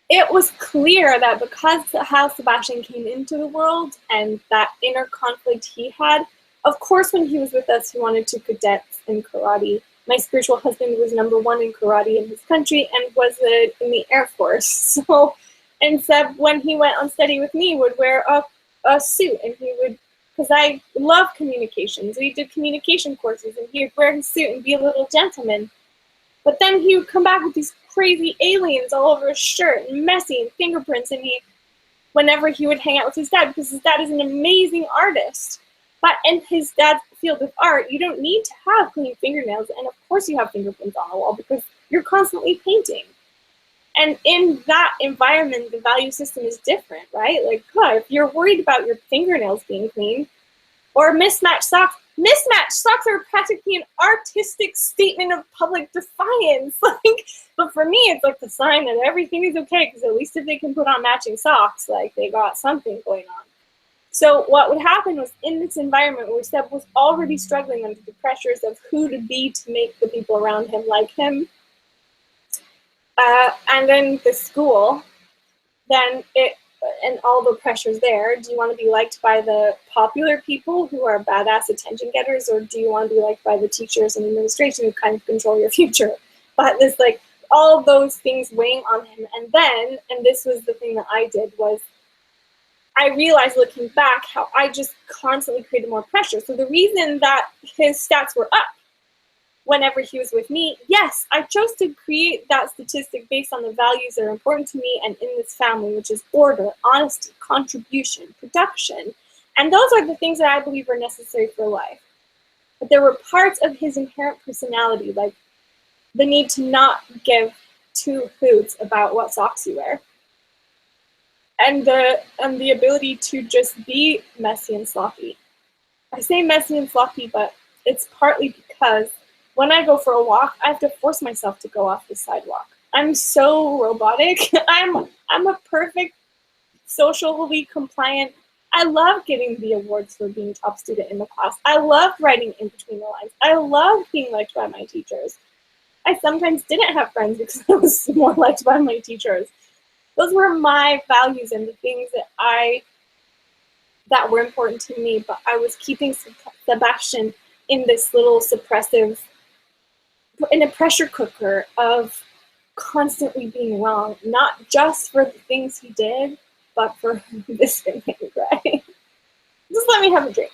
It was clear that because of how Sebastian came into the world and that inner conflict he had, of course, when he was with us, he wanted to cadets in karate. My spiritual husband was #1 in karate in his country and was in the Air Force. So, and Seb, when he went on study with me, would wear a suit, and he would, because I love communications. We did communication courses, and he would wear his suit and be a little gentleman. But then he would come back with these crazy aliens all over his shirt and messy and fingerprints, and whenever he would hang out with his dad, because his dad is an amazing artist. But in his dad's field of art, you don't need to have clean fingernails, and of course you have fingerprints on the wall because you're constantly painting. And in that environment, the value system is different, right? Like, God, if you're worried about your fingernails being clean, or mismatched socks are practically an artistic statement of public defiance. But for me, it's like the sign that everything is okay, because at least if they can put on matching socks, like they got something going on. So what would happen was, in this environment where Seb was already struggling under the pressures of who to be to make the people around him like him, and then the school, and all the pressures there. Do you want to be liked by the popular people who are badass attention getters, or do you want to be liked by the teachers and administration who kind of control your future? But there's like all those things weighing on him. And then, and this was the thing that I did, was I realized looking back how I just constantly created more pressure. So the reason that his stats were up whenever he was with me, yes, I chose to create that statistic based on the values that are important to me and in this family, which is order, honesty, contribution, production. And those are the things that I believe are necessary for life. But there were parts of his inherent personality, like the need to not give 2 hoots about what socks you wear, and the ability to just be messy and sloppy. I say messy and sloppy, but it's partly because when I go for a walk, I have to force myself to go off the sidewalk. I'm so robotic. I'm a perfect, socially compliant. I love getting the awards for being top student in the class. I love writing in between the lines. I love being liked by my teachers. I sometimes didn't have friends because I was more liked by my teachers. Those were my values and the things that were important to me, but I was keeping Sebastian in this little suppressive, in a pressure cooker of constantly being wrong, not just for the things he did, but for this thing, right? Just let me have a drink.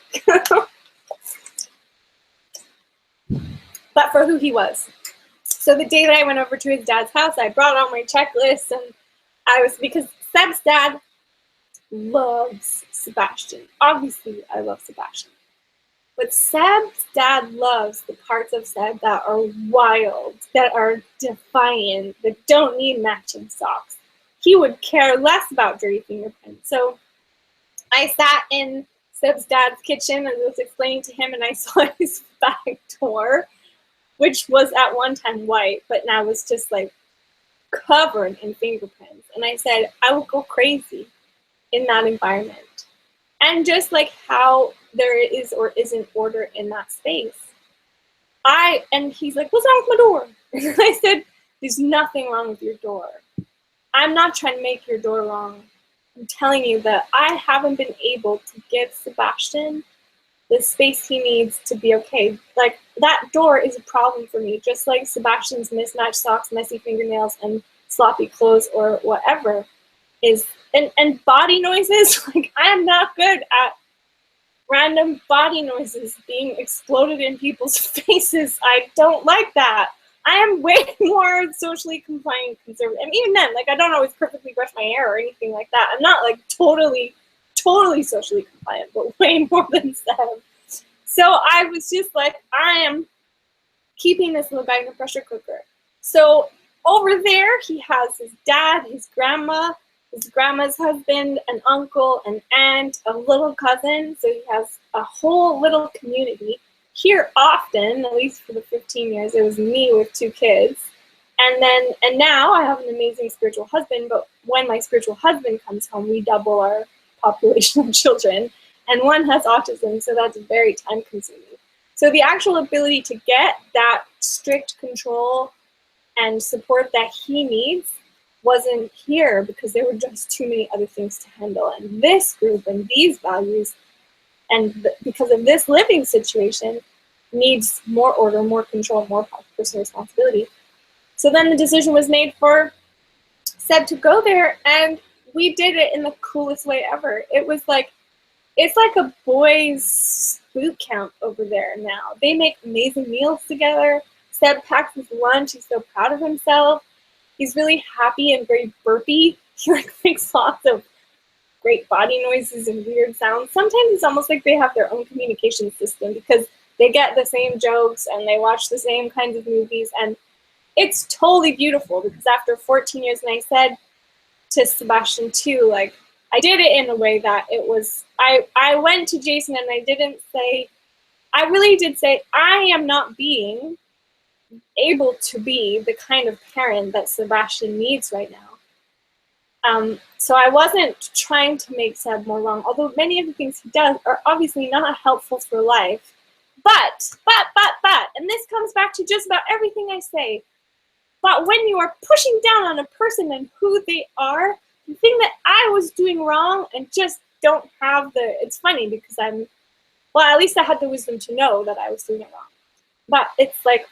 But for who he was. So the day that I went over to his dad's house, I brought out my checklist, and because Seb's dad loves Sebastian. Obviously, I love Sebastian. But Seb's dad loves the parts of Seb that are wild, that are defiant, that don't need matching socks. He would care less about dirty fingerprints. So I sat in Seb's dad's kitchen and was explaining to him, and I saw his back door, which was at one time white, but now was just like covered in fingerprints. And I said, I will go crazy in that environment. And just like how there is or isn't order in that space. And he's like, what's wrong with my door? And I said, there's nothing wrong with your door. I'm not trying to make your door wrong. I'm telling you that I haven't been able to give Sebastian the space he needs to be okay. Like, that door is a problem for me, just like Sebastian's mismatched socks, messy fingernails, and sloppy clothes or whatever is. And body noises, like, I am not good at random body noises being exploded in people's faces. I don't like that. I am way more socially compliant conservative. And even then, like, I don't always perfectly brush my hair or anything like that. I'm not like totally socially compliant, but way more than Seb. So I was just like, I am keeping this little guy in a pressure cooker. So over there, he has his dad, his grandma's husband, an uncle, an aunt, a little cousin. So he has a whole little community. Here often, at least for the 15 years, it was me with 2 kids. And now I have an amazing spiritual husband, but when my spiritual husband comes home, we double our population of children. And one has autism, so that's very time consuming. So the actual ability to get that strict control and support that he needs wasn't here because there were just too many other things to handle. And this group and these values, and because of this living situation, needs more order, more control, more personal responsibility. So then the decision was made for Seb to go there, and we did it in the coolest way ever. It was like, it's like a boys' boot camp over there now. They make amazing meals together. Seb packs his lunch. He's so proud of himself. He's really happy and very burpy. He like makes lots of great body noises and weird sounds. Sometimes it's almost like they have their own communication system because they get the same jokes and they watch the same kinds of movies. And it's totally beautiful because after 14 years, and I said to Sebastian too, like, I did it in a way that it was, I went to Jason and I didn't say, I really did say, I am not being able to be the kind of parent that Sebastian needs right now. So I wasn't trying to make Seb more wrong, although many of the things he does are obviously not helpful for life. But, and this comes back to just about everything I say, but when you are pushing down on a person and who they are, the thing that I was doing wrong and just don't have the, it's funny because well, at least I had the wisdom to know that I was doing it wrong. But it's like,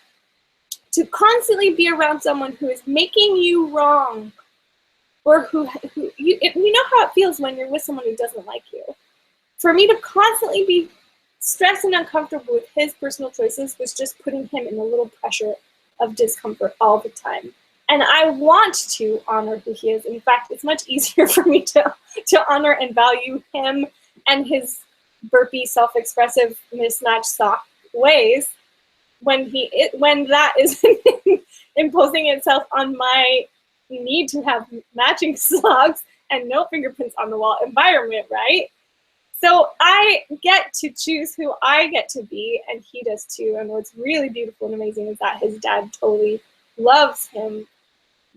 to constantly be around someone who is making you wrong, or who you know how it feels when you're with someone who doesn't like you. For me to constantly be stressed and uncomfortable with his personal choices was just putting him in a little pressure of discomfort all the time. And I want to honor who he is. In fact, it's much easier for me to honor and value him and his burpy, self-expressive, mismatched sock ways when that is imposing itself on my need to have matching socks and no fingerprints on the wall environment, right? So I get to choose who I get to be, and he does too. And what's really beautiful and amazing is that his dad totally loves him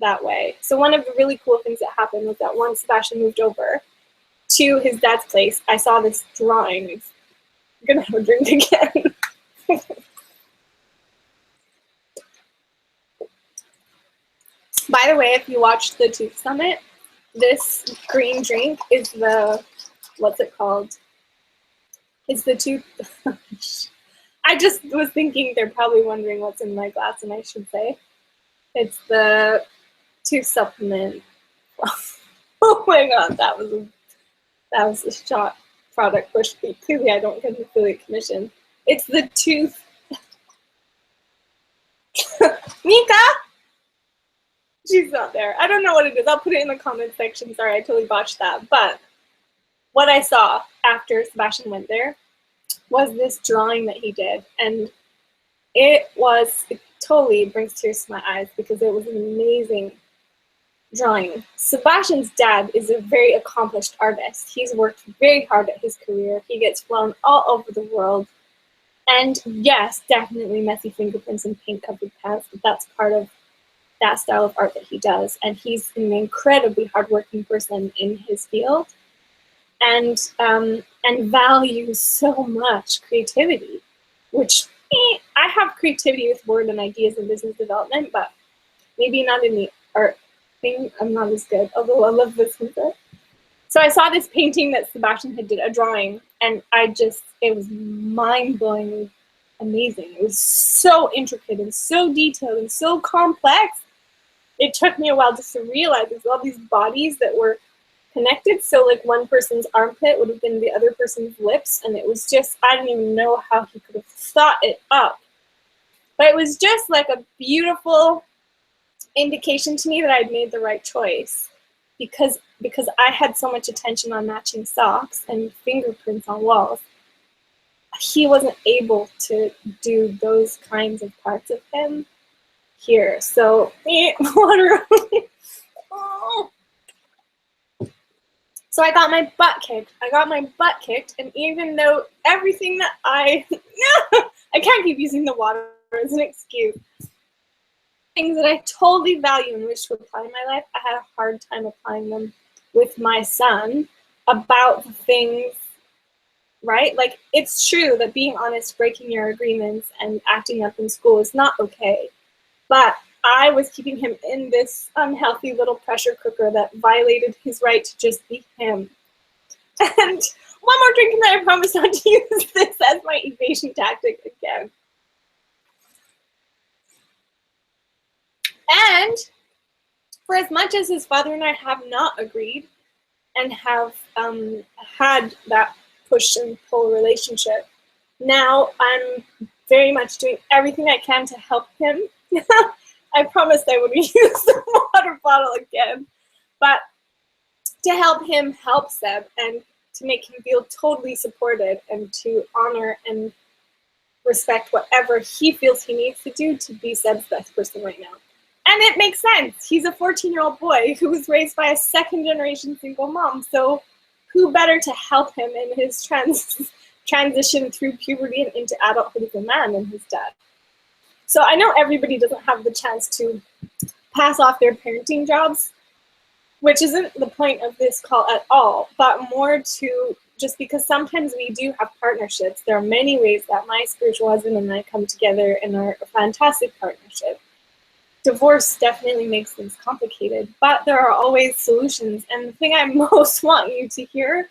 that way. So one of the really cool things that happened was that once Sebastian moved over to his dad's place, I saw this drawing. I'm gonna have a drink again. By the way, if you watched the Tooth Summit, this green drink is the, what's it called? It's the tooth. I just was thinking they're probably wondering what's in my glass, and I should say it's the tooth supplement. Oh my god, that was a shot product push. Clearly, I don't get an affiliate commission. It's the tooth. Mika. She's not there. I don't know what it is. I'll put it in the comment section. Sorry, I totally botched that. But what I saw after Sebastian went there was this drawing that he did. And it totally brings tears to my eyes because it was an amazing drawing. Sebastian's dad is a very accomplished artist. He's worked very hard at his career. He gets flown all over the world. And yes, definitely messy fingerprints and paint-covered pants, but that's part of that style of art that he does. And he's an incredibly hardworking person in his field, and values so much creativity, which I have creativity with word and ideas and business development, but maybe not in the art thing. I'm not as good, although I love this one. So I saw this painting that Sebastian had did, a drawing, and it was mind-blowingly amazing. It was so intricate and so detailed and so complex. It took me a while just to realize there's all these bodies that were connected. So like one person's armpit would have been the other person's lips, and it was just, I didn't even know how he could have thought it up. But it was just like a beautiful indication to me that I'd made the right choice, because I had so much attention on matching socks and fingerprints on walls. He wasn't able to do those kinds of parts of him here. So water. So I got my butt kicked. And even though everything that I can't keep using the water as an excuse. Things that I totally value and wish to apply in my life, I had a hard time applying them with my son about the things, right? Like, it's true that being honest, breaking your agreements, and acting up in school is not okay. But I was keeping him in this unhealthy little pressure cooker that violated his right to just be him. And one more drink and then I promise not to use this as my evasion tactic again. And for as much as his father and I have not agreed and have had that push and pull relationship, now I'm very much doing everything I can to help him. I promised I wouldn't use the water bottle again, but to help him help Seb and to make him feel totally supported and to honor and respect whatever he feels he needs to do to be Seb's best person right now. And it makes sense. He's a 14-year-old boy who was raised by a second-generation single mom. So who better to help him in his transition through puberty and into adulthood as a man than his dad? So I know everybody doesn't have the chance to pass off their parenting jobs, which isn't the point of this call at all, but more to just because sometimes we do have partnerships. There are many ways that my spiritual husband and I come together in our fantastic partnership. Divorce definitely makes things complicated, but there are always solutions. And the thing I most want you to hear,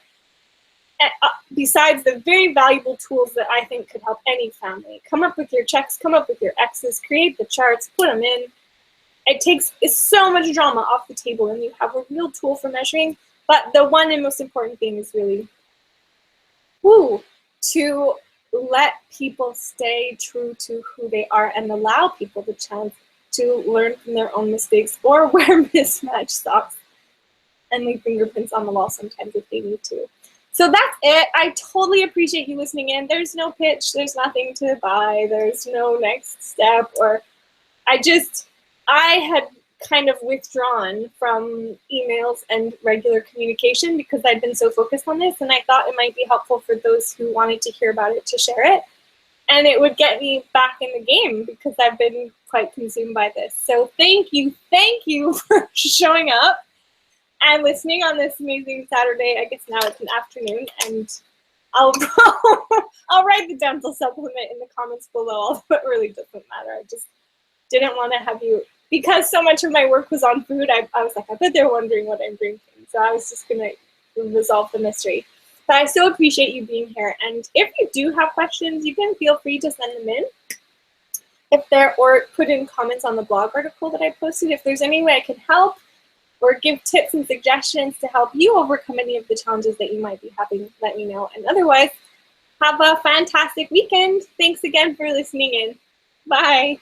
besides the very valuable tools that I think could help any family, come up with your checks, come up with your X's, create the charts, put them in. It's so much drama off the table and you have a real tool for measuring. But the one and most important thing is really to let people stay true to who they are and allow people the chance to learn from their own mistakes or wear mismatched socks and leave fingerprints on the wall sometimes if they need to. So that's it. I totally appreciate you listening in. There's no pitch. There's nothing to buy. There's no next step. Or I had kind of withdrawn from emails and regular communication because I'd been so focused on this, and I thought it might be helpful for those who wanted to hear about it to share it. And it would get me back in the game because I've been quite consumed by this. So thank you for showing up and listening on this amazing Saturday. I guess now it's an afternoon, and I'll write the dental supplement in the comments below, although it really doesn't matter. I just didn't want to have you, because so much of my work was on food, I was like, I bet they're wondering what I'm drinking. So I was just going to resolve the mystery. But I so appreciate you being here. And if you do have questions, you can feel free to send them in. Or put in comments on the blog article that I posted. If there's any way I can help or give tips and suggestions to help you overcome any of the challenges that you might be having, let me know. And otherwise, have a fantastic weekend. Thanks again for listening in. Bye.